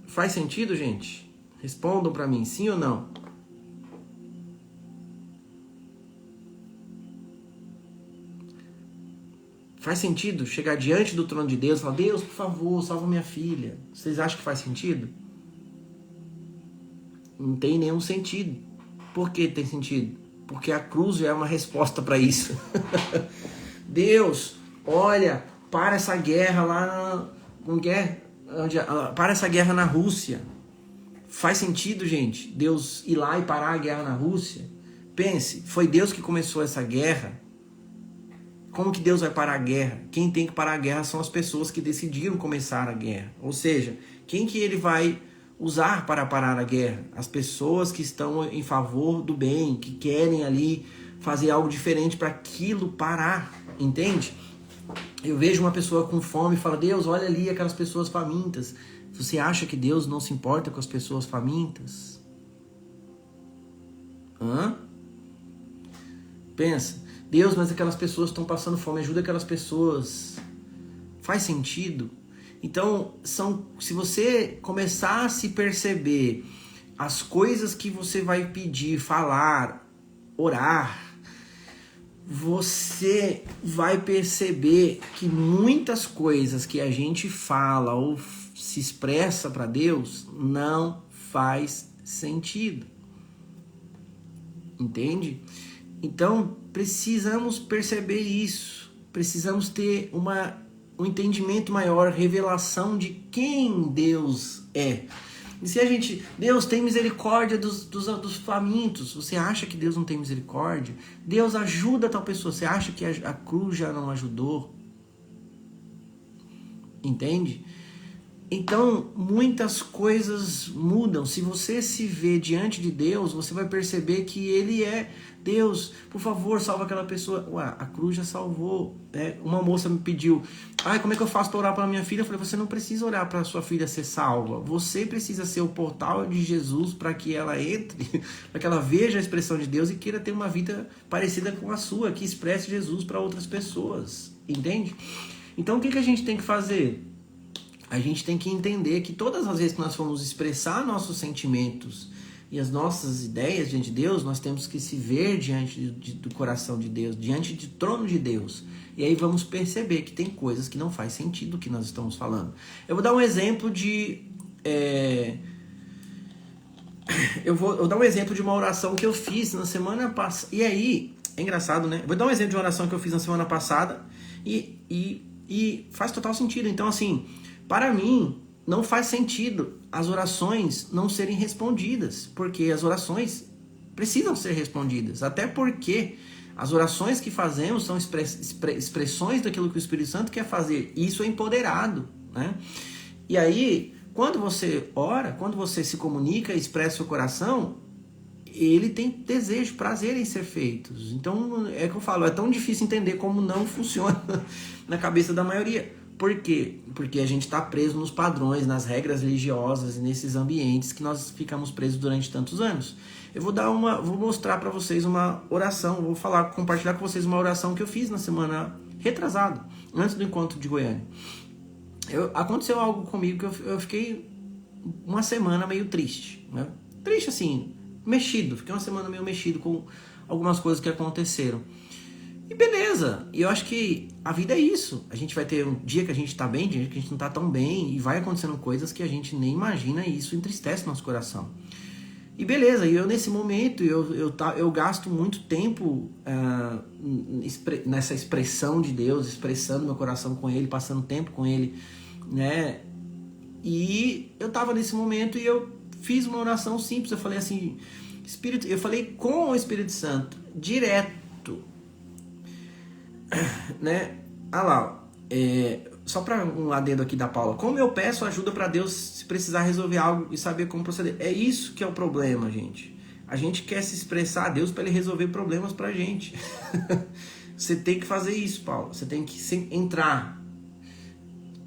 S1: Faz sentido, gente? Respondam para mim, sim ou não? Faz sentido chegar diante do trono de Deus e falar: Deus, por favor, salva minha filha. Vocês acham que faz sentido? Não tem nenhum sentido. Por que tem sentido? Porque a cruz já é uma resposta para isso. Deus, olha, para essa guerra lá para essa guerra na Rússia. Faz sentido, gente, Deus ir lá e parar a guerra na Rússia? Pense, foi Deus que começou essa guerra. Como que Deus vai parar a guerra? Quem tem que parar a guerra são as pessoas que decidiram começar a guerra. Ou seja, quem que ele vai usar para parar a guerra? As pessoas que estão em favor do bem, que querem ali fazer algo diferente para aquilo parar, entende? Eu vejo uma pessoa com fome e falo: Deus, olha ali aquelas pessoas famintas. Você acha que Deus não se importa com as pessoas famintas? Pensa, Deus, mas aquelas pessoas estão passando fome, ajuda aquelas pessoas. Faz sentido? Então, se você começar a se perceber as coisas que você vai pedir, falar, orar, você vai perceber que muitas coisas que a gente fala ou se expressa para Deus não faz sentido. Entende? Então, precisamos perceber isso. Precisamos ter um entendimento maior, revelação de quem Deus é. E se a gente... Deus tem misericórdia dos famintos. Você acha que Deus não tem misericórdia? Deus ajuda tal pessoa. Você acha que a cruz já não ajudou? Entende? Então, muitas coisas mudam. Se você se vê diante de Deus, você vai perceber que Ele é Deus. Por favor, salva aquela pessoa. Ué, a cruz já salvou. Uma moça me pediu: como é que eu faço para orar para minha filha? Eu falei: você não precisa orar para sua filha ser salva. Você precisa ser o portal de Jesus para que ela entre, para que ela veja a expressão de Deus e queira ter uma vida parecida com a sua, que expresse Jesus para outras pessoas. Entende? Então, o que a gente tem que fazer? A gente tem que entender que todas as vezes que nós formos expressar nossos sentimentos e as nossas ideias diante de Deus, nós temos que se ver diante do coração de Deus, diante do trono de Deus. E aí vamos perceber que tem coisas que não faz sentido o que nós estamos falando. Eu vou dar um exemplo de... Eu vou dar um exemplo de uma oração que eu fiz na semana passada. E aí, é engraçado, né? Eu vou dar um exemplo de uma oração que eu fiz na semana passada e faz total sentido. Então, assim... Para mim, não faz sentido as orações não serem respondidas, porque as orações precisam ser respondidas, até porque as orações que fazemos são expressões daquilo que o Espírito Santo quer fazer, isso é empoderado, né? E aí, quando você ora, quando você se comunica e expressa o seu coração, ele tem desejo, prazer em ser feitos. Então, é que eu falo, é tão difícil entender como não funciona na cabeça da maioria. Por quê? Porque a gente está preso nos padrões, nas regras religiosas e nesses ambientes que nós ficamos presos durante tantos anos. Eu vou mostrar para vocês uma oração, compartilhar com vocês uma oração que eu fiz na semana retrasada, antes do encontro de Goiânia. Aconteceu algo comigo que eu fiquei uma semana meio triste, né? Triste assim, mexido. Fiquei uma semana meio mexido com algumas coisas que aconteceram. E beleza, e eu acho que a vida é isso. A gente vai ter um dia que a gente tá bem, dia que a gente não tá tão bem, e vai acontecendo coisas que a gente nem imagina, e isso entristece nosso coração. E beleza, e eu nesse momento, eu gasto muito tempo nessa expressão de Deus, expressando meu coração com Ele, passando tempo com Ele, né? E eu tava nesse momento e eu fiz uma oração simples, eu falei assim, Espírito, eu falei com o Espírito Santo, direto, né? Ah lá, só para um adendo aqui da Paula, como eu peço ajuda para Deus se precisar resolver algo e saber como proceder. É isso que é o problema, gente. A gente quer se expressar a Deus para Ele resolver problemas pra gente. Você tem que fazer isso, Paulo. Você tem que entrar,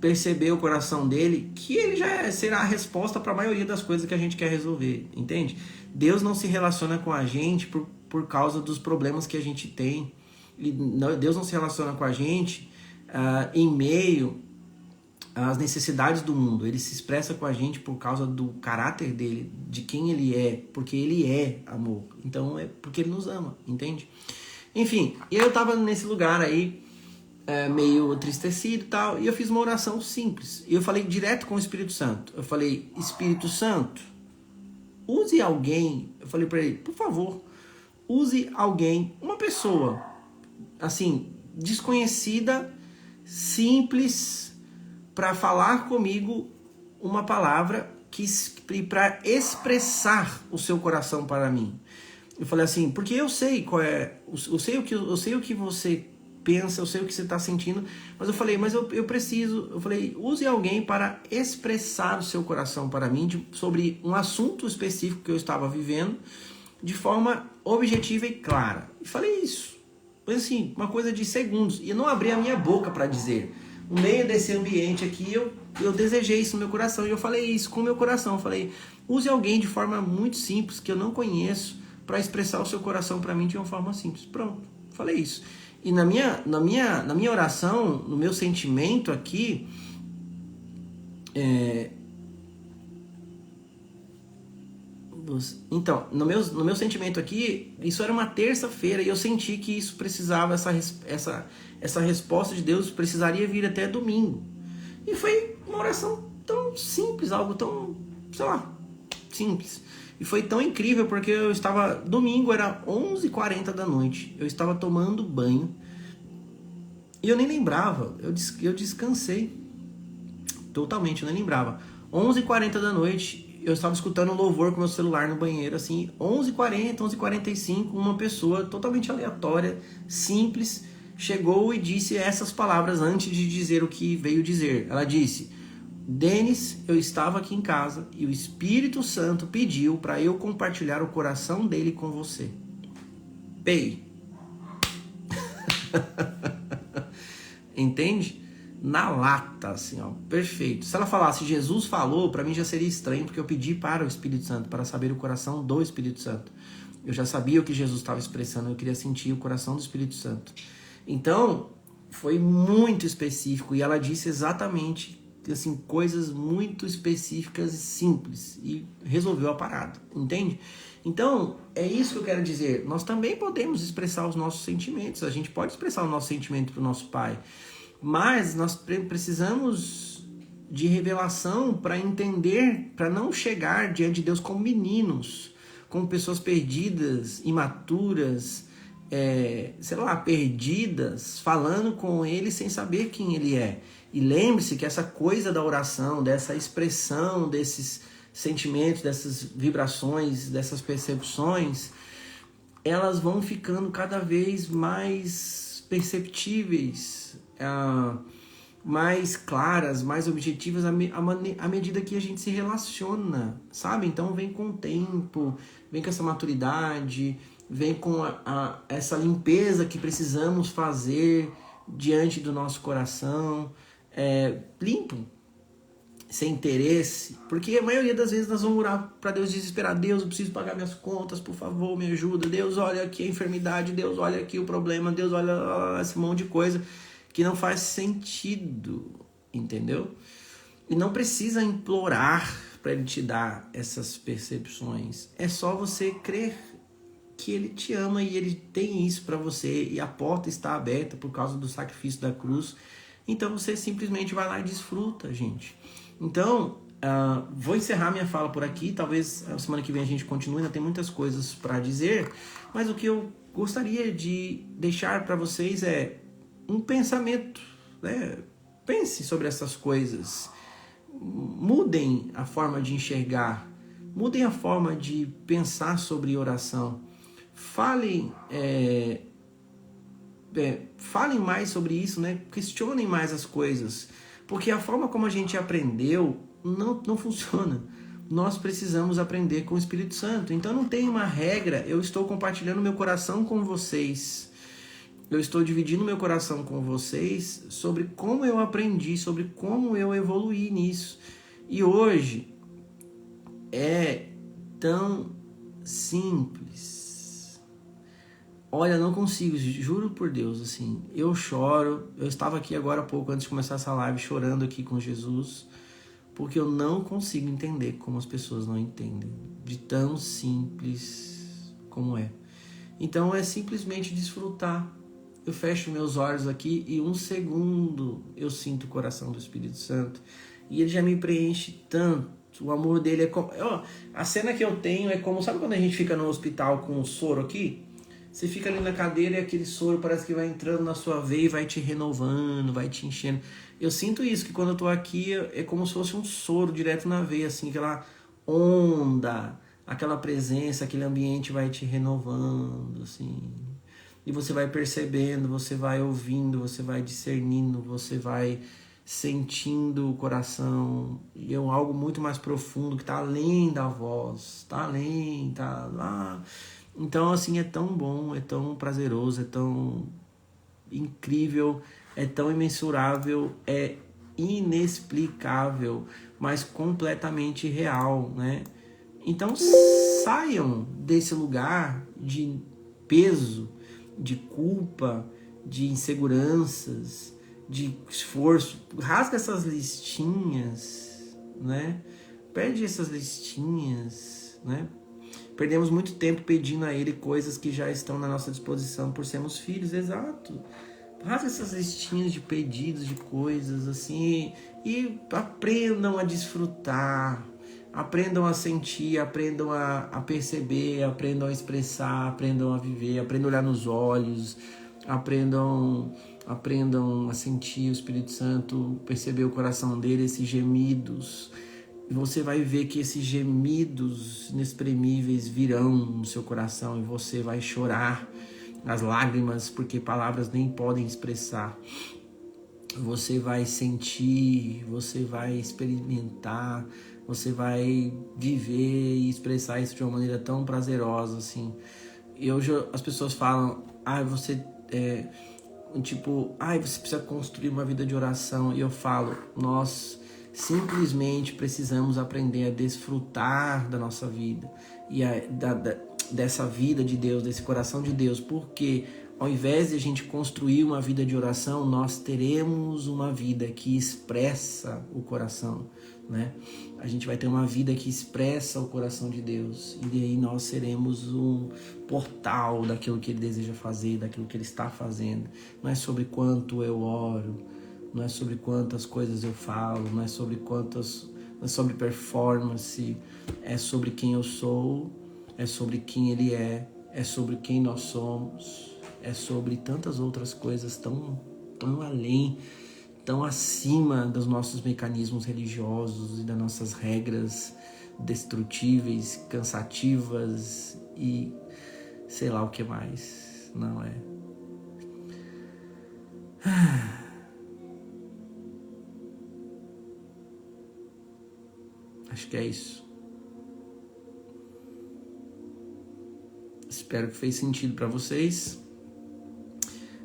S1: perceber o coração dele, que ele já será a resposta para a maioria das coisas que a gente quer resolver, entende? Deus não se relaciona com a gente por causa dos problemas que a gente tem. Deus não se relaciona com a gente em meio às necessidades do mundo. Ele se expressa com a gente por causa do caráter dele, de quem ele é, porque ele é amor. Então é porque ele nos ama, entende? Enfim, eu tava nesse lugar aí, meio entristecido e tal, e eu fiz uma oração simples. E eu falei direto com o Espírito Santo. Eu falei, Espírito Santo, use alguém. Eu falei para ele, por favor, use alguém, uma pessoa, assim, desconhecida, simples, para falar comigo uma palavra para expressar o seu coração para mim. Eu falei assim, porque eu sei qual é, eu sei o que você pensa, eu sei o que você está sentindo, mas eu falei, eu preciso, eu falei, use alguém para expressar o seu coração para mim sobre um assunto específico que eu estava vivendo de forma objetiva e clara. E falei isso. Foi assim, uma coisa de segundos. E eu não abri a minha boca para dizer. No meio desse ambiente aqui, eu desejei isso no meu coração. E eu falei isso com o meu coração. Eu falei, use alguém de forma muito simples, que eu não conheço, para expressar o seu coração para mim de uma forma simples. Pronto, falei isso. E na minha oração, no meu sentimento aqui, então, no meu sentimento aqui, isso era uma terça-feira e eu senti que isso precisava, essa resposta de Deus precisaria vir até domingo. E foi uma oração tão simples, algo tão, sei lá, simples. E foi tão incrível porque eu estava, domingo era 11h40 da noite, eu estava tomando banho e eu nem lembrava, eu descansei totalmente, eu nem lembrava. 11h40 da noite, eu estava escutando um louvor com meu celular no banheiro, assim, 11h40, 11h45, uma pessoa totalmente aleatória, simples, chegou e disse essas palavras antes de dizer o que veio dizer. Ela disse, Denis, eu estava aqui em casa e o Espírito Santo pediu para eu compartilhar o coração dele com você. Pei. Entende? Na lata, assim, ó, perfeito. Se ela falasse Jesus falou, para mim já seria estranho, porque eu pedi para o Espírito Santo, para saber o coração do Espírito Santo. Eu já sabia o que Jesus estava expressando, eu queria sentir o coração do Espírito Santo. Então, foi muito específico e ela disse exatamente, assim, coisas muito específicas e simples e resolveu a parada, entende? Então, é isso que eu quero dizer. Nós também podemos expressar os nossos sentimentos, a gente pode expressar o nosso sentimento para o nosso Pai. Mas nós precisamos de revelação para entender, para não chegar diante de Deus como meninos, como pessoas perdidas, imaturas, sei lá, perdidas, falando com Ele sem saber quem Ele é. E lembre-se que essa coisa da oração, dessa expressão desses sentimentos, dessas vibrações, dessas percepções, elas vão ficando cada vez mais perceptíveis, mais claras, mais objetivas à medida que a gente se relaciona, sabe? Então vem com o tempo, vem com essa maturidade, vem com essa limpeza que precisamos fazer diante do nosso coração, limpo, sem interesse, porque a maioria das vezes nós vamos orar para Deus desesperar. Deus, eu preciso pagar minhas contas, por favor, me ajuda. Deus, olha aqui a enfermidade. Deus, olha aqui o problema. Deus, olha esse monte de coisa que não faz sentido, entendeu? E não precisa implorar para Ele te dar essas percepções. É só você crer que Ele te ama e Ele tem isso para você, e a porta está aberta por causa do sacrifício da cruz. Então você simplesmente vai lá e desfruta, gente. Então, vou encerrar minha fala por aqui. Talvez a semana que vem a gente continue, ainda tem muitas coisas para dizer, mas o que eu gostaria de deixar para vocês é um pensamento, né? Pense sobre essas coisas. Mudem a forma de enxergar, mudem a forma de pensar sobre oração. Falem mais sobre isso, né? Questionem mais as coisas, porque a forma como a gente aprendeu não funciona. Nós precisamos aprender com o Espírito Santo. Então não tem uma regra. Eu estou compartilhando meu coração com vocês. Eu estou dividindo meu coração com vocês sobre como eu aprendi, sobre como eu evoluí nisso. E hoje é tão simples. Olha, não consigo, juro por Deus, assim, eu choro. Eu estava aqui agora há pouco, antes de começar essa live, chorando aqui com Jesus, porque eu não consigo entender como as pessoas não entendem, de tão simples como é. Então é simplesmente desfrutar. Eu fecho meus olhos aqui e um segundo eu sinto o coração do Espírito Santo e ele já me preenche tanto. O amor dele é como... a cena que eu tenho é como... Sabe quando a gente fica no hospital com o soro aqui? Você fica ali na cadeira e aquele soro parece que vai entrando na sua veia e vai te renovando, vai te enchendo. Eu sinto isso, que quando eu tô aqui é como se fosse um soro direto na veia, assim, aquela onda, aquela presença, aquele ambiente vai te renovando, assim... E você vai percebendo, você vai ouvindo, você vai discernindo, você vai sentindo o coração. E é algo muito mais profundo, que está além da voz, está além, está lá. Então, assim, é tão bom, é tão prazeroso, é tão incrível, é tão imensurável, é inexplicável, mas completamente real, né? Então, saiam desse lugar de peso, de culpa, de inseguranças, de esforço. Rasga essas listinhas, né? Perde essas listinhas, né? Perdemos muito tempo pedindo a Ele coisas que já estão na nossa disposição por sermos filhos, exato. Rasga essas listinhas de pedidos, de coisas assim, e aprendam a desfrutar. Aprendam a sentir, aprendam a perceber, aprendam a expressar, aprendam a viver, aprendam a olhar nos olhos, aprendam a sentir o Espírito Santo, perceber o coração dele, esses gemidos. E você vai ver que esses gemidos inexprimíveis virão no seu coração e você vai chorar as lágrimas, porque palavras nem podem expressar. Você vai sentir, você vai experimentar, você vai viver e expressar isso de uma maneira tão prazerosa, assim. E hoje as pessoas falam, você precisa construir uma vida de oração. E eu falo, nós simplesmente precisamos aprender a desfrutar da nossa vida e dessa vida de Deus, desse coração de Deus, porque ao invés de a gente construir uma vida de oração, nós teremos uma vida que expressa o coração, né? A gente vai ter uma vida que expressa o coração de Deus, e aí nós seremos um portal daquilo que Ele deseja fazer, daquilo que Ele está fazendo. Não é sobre quanto eu oro, não é sobre quantas coisas eu falo, não é sobre performance, é sobre quem eu sou, é sobre quem Ele é sobre quem nós somos, é sobre tantas outras coisas tão além, tão acima dos nossos mecanismos religiosos e das nossas regras destrutíveis, cansativas e sei lá o que mais, não é? Acho que é isso. Espero que fez sentido para vocês.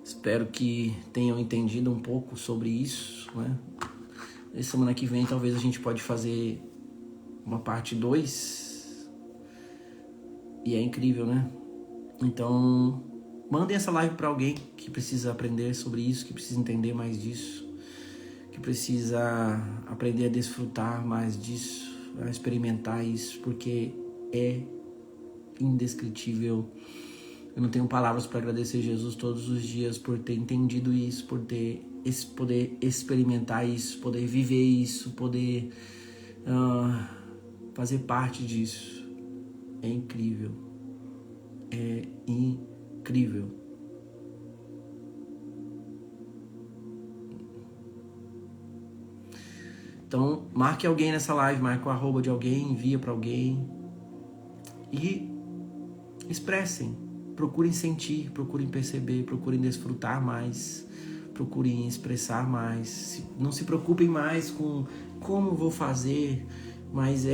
S1: Espero que tenham entendido um pouco sobre isso, né? E semana que vem talvez a gente pode fazer uma parte 2. E é incrível, né? Então, mandem essa live para alguém que precisa aprender sobre isso, que precisa entender mais disso, que precisa aprender a desfrutar mais disso, a experimentar isso, porque é indescritível Eu não tenho palavras para agradecer Jesus todos os dias por ter entendido isso, por ter poder experimentar isso, poder viver isso, poder fazer parte disso. É incrível. É incrível. Então, marque alguém nessa live, marque o arroba de alguém, envia para alguém e expressem. Procurem sentir, procurem perceber, procurem desfrutar mais, procurem expressar mais. Não se preocupem mais com como vou fazer, mas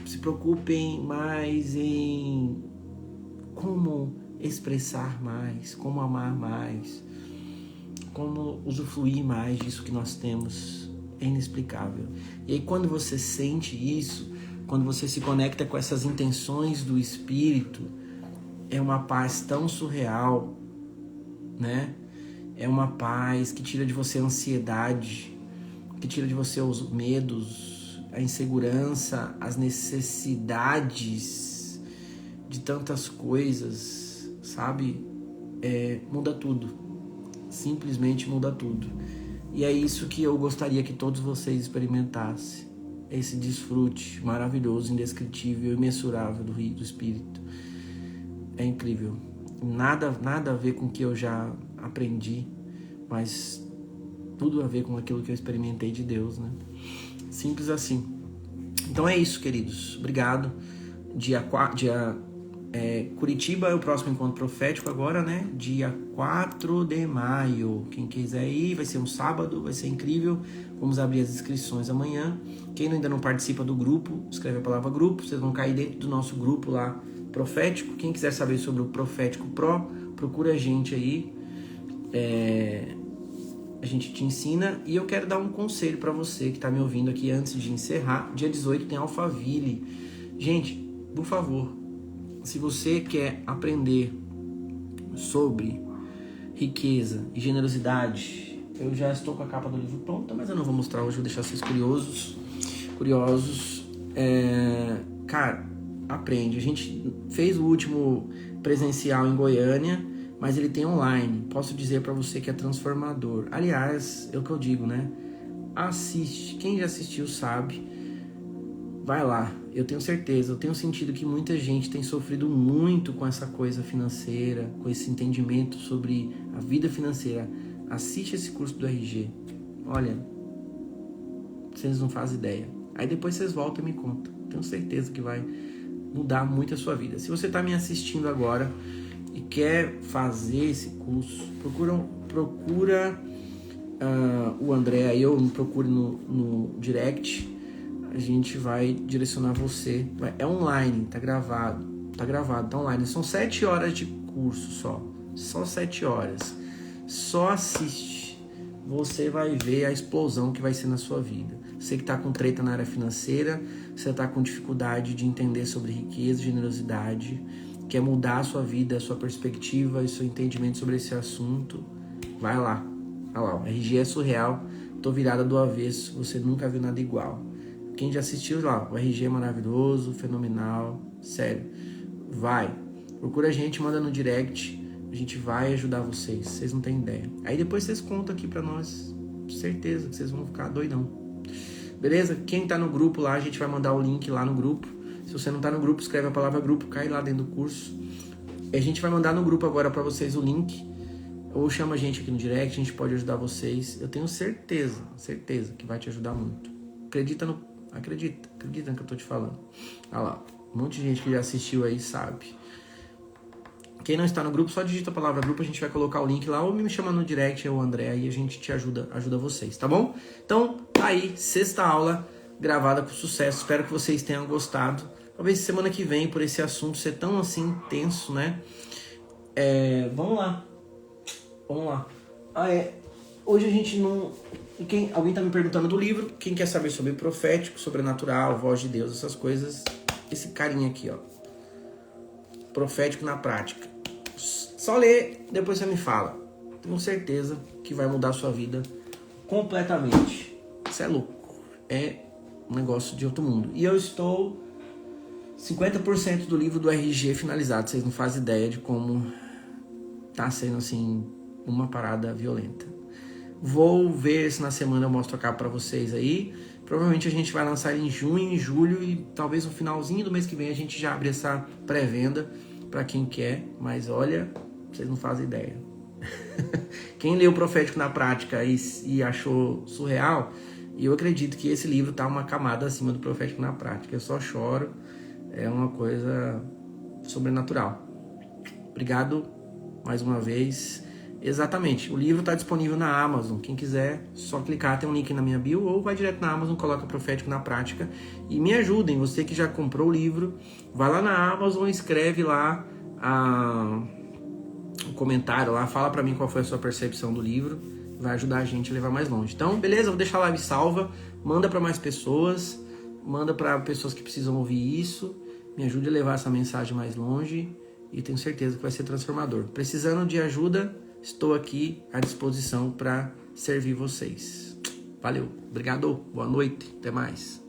S1: se preocupem mais em como expressar mais, como amar mais, como usufruir mais disso que nós temos. É inexplicável. E aí quando você sente isso, quando você se conecta com essas intenções do Espírito, é uma paz tão surreal, né? É uma paz que tira de você a ansiedade, que tira de você os medos, a insegurança, as necessidades de tantas coisas, sabe? Muda tudo. Simplesmente muda tudo. E é isso que eu gostaria que todos vocês experimentassem. Esse desfrute maravilhoso, indescritível, imensurável do Espírito. É incrível. Nada a ver com o que eu já aprendi, mas tudo a ver com aquilo que eu experimentei de Deus, né? Simples assim. Então é isso, queridos. Obrigado. Curitiba é o próximo encontro profético agora, né? Dia 4 de maio. Quem quiser ir, vai ser um sábado, vai ser incrível. Vamos abrir as inscrições amanhã. Quem ainda não participa do grupo, escreve a palavra grupo. Vocês vão cair dentro do nosso grupo lá, profético. Quem quiser saber sobre o Profético Pro, procura a gente aí. A gente te ensina. E eu quero dar um conselho para você que está me ouvindo aqui antes de encerrar. Dia 18 tem Alphaville. Gente, por favor, se você quer aprender sobre riqueza e generosidade, eu já estou com a capa do livro pronta, mas eu não vou mostrar hoje, vou deixar vocês curiosos. Cara, aprende. A gente fez o último presencial em Goiânia, mas ele tem online. Posso dizer para você que é transformador. Aliás, é o que eu digo, né? Assiste. Quem já assistiu sabe. Vai lá, eu tenho certeza, eu tenho sentido que muita gente tem sofrido muito com essa coisa financeira, com esse entendimento sobre a vida financeira. Assiste esse curso do RG. Olha, vocês não fazem ideia. Aí depois vocês voltam e me contam. Tenho certeza que vai mudar muito a sua vida. Se você está me assistindo agora e quer fazer esse curso, procura o André aí, ou me procure no direct. A gente vai direcionar você. É online, tá gravado, tá online. São 7 horas de curso só 7 horas. Só assiste. Você vai ver a explosão que vai ser na sua vida. Você que tá com treta na área financeira, você tá com dificuldade de entender sobre riqueza, generosidade, quer mudar a sua vida, a sua perspectiva e seu entendimento sobre esse assunto, vai lá. Olha lá, o RG é surreal, tô virada do avesso, você nunca viu nada igual. Quem já assistiu lá, o RG é maravilhoso, fenomenal, sério. Vai, procura a gente, manda no direct, a gente vai ajudar vocês não têm ideia. Aí depois vocês contam aqui pra nós, certeza que vocês vão ficar doidão. Beleza? Quem tá no grupo lá, a gente vai mandar o link lá no grupo. Se você não tá no grupo, escreve a palavra grupo, cai lá dentro do curso. A gente vai mandar no grupo agora pra vocês o link, ou chama a gente aqui no direct, a gente pode ajudar vocês. Eu tenho certeza que vai te ajudar muito. Acredita no que eu tô te falando. Olha lá, um monte de gente que já assistiu aí sabe. Quem não está no grupo, só digita a palavra grupo, a gente vai colocar o link lá, ou me chama no direct, o André, e a gente te ajuda vocês, tá bom? Então, tá aí, 6ª aula gravada com sucesso, espero que vocês tenham gostado. Talvez semana que vem, por esse assunto ser tão assim, intenso, né? Vamos lá. Hoje a gente não... Alguém tá me perguntando do livro, quem quer saber sobre profético, sobrenatural, voz de Deus, essas coisas, esse carinha aqui, ó, Profético na Prática. Só lê, depois você me fala. Tenho certeza que vai mudar a sua vida completamente. Isso é louco, é um negócio de outro mundo. E eu estou 50% do livro do RG finalizado. Vocês não fazem ideia de como tá sendo assim uma parada violenta. Vou ver se na semana eu mostro a capa para vocês aí. Provavelmente a gente vai lançar ele em junho, em julho e talvez no finalzinho do mês que vem a gente já abre essa pré-venda para quem quer. Mas olha, vocês não fazem ideia. Quem leu o Profético na Prática e achou surreal, eu acredito que esse livro tá uma camada acima do Profético na Prática. Eu só choro, é uma coisa sobrenatural. Obrigado mais uma vez. Exatamente, o livro está disponível na Amazon. Quem quiser, só clicar, tem um link na minha bio, ou vai direto na Amazon, coloca Profético na Prática e me ajudem. Você que já comprou o livro, vai lá na Amazon, escreve lá um comentário lá, fala para mim qual foi a sua percepção do livro, vai ajudar a gente a levar mais longe. Então, beleza, vou deixar a live salva, manda para mais pessoas, manda para pessoas que precisam ouvir isso, me ajude a levar essa mensagem mais longe e tenho certeza que vai ser transformador. Precisando de ajuda, estou aqui à disposição para servir vocês. Valeu, obrigado, boa noite, até mais.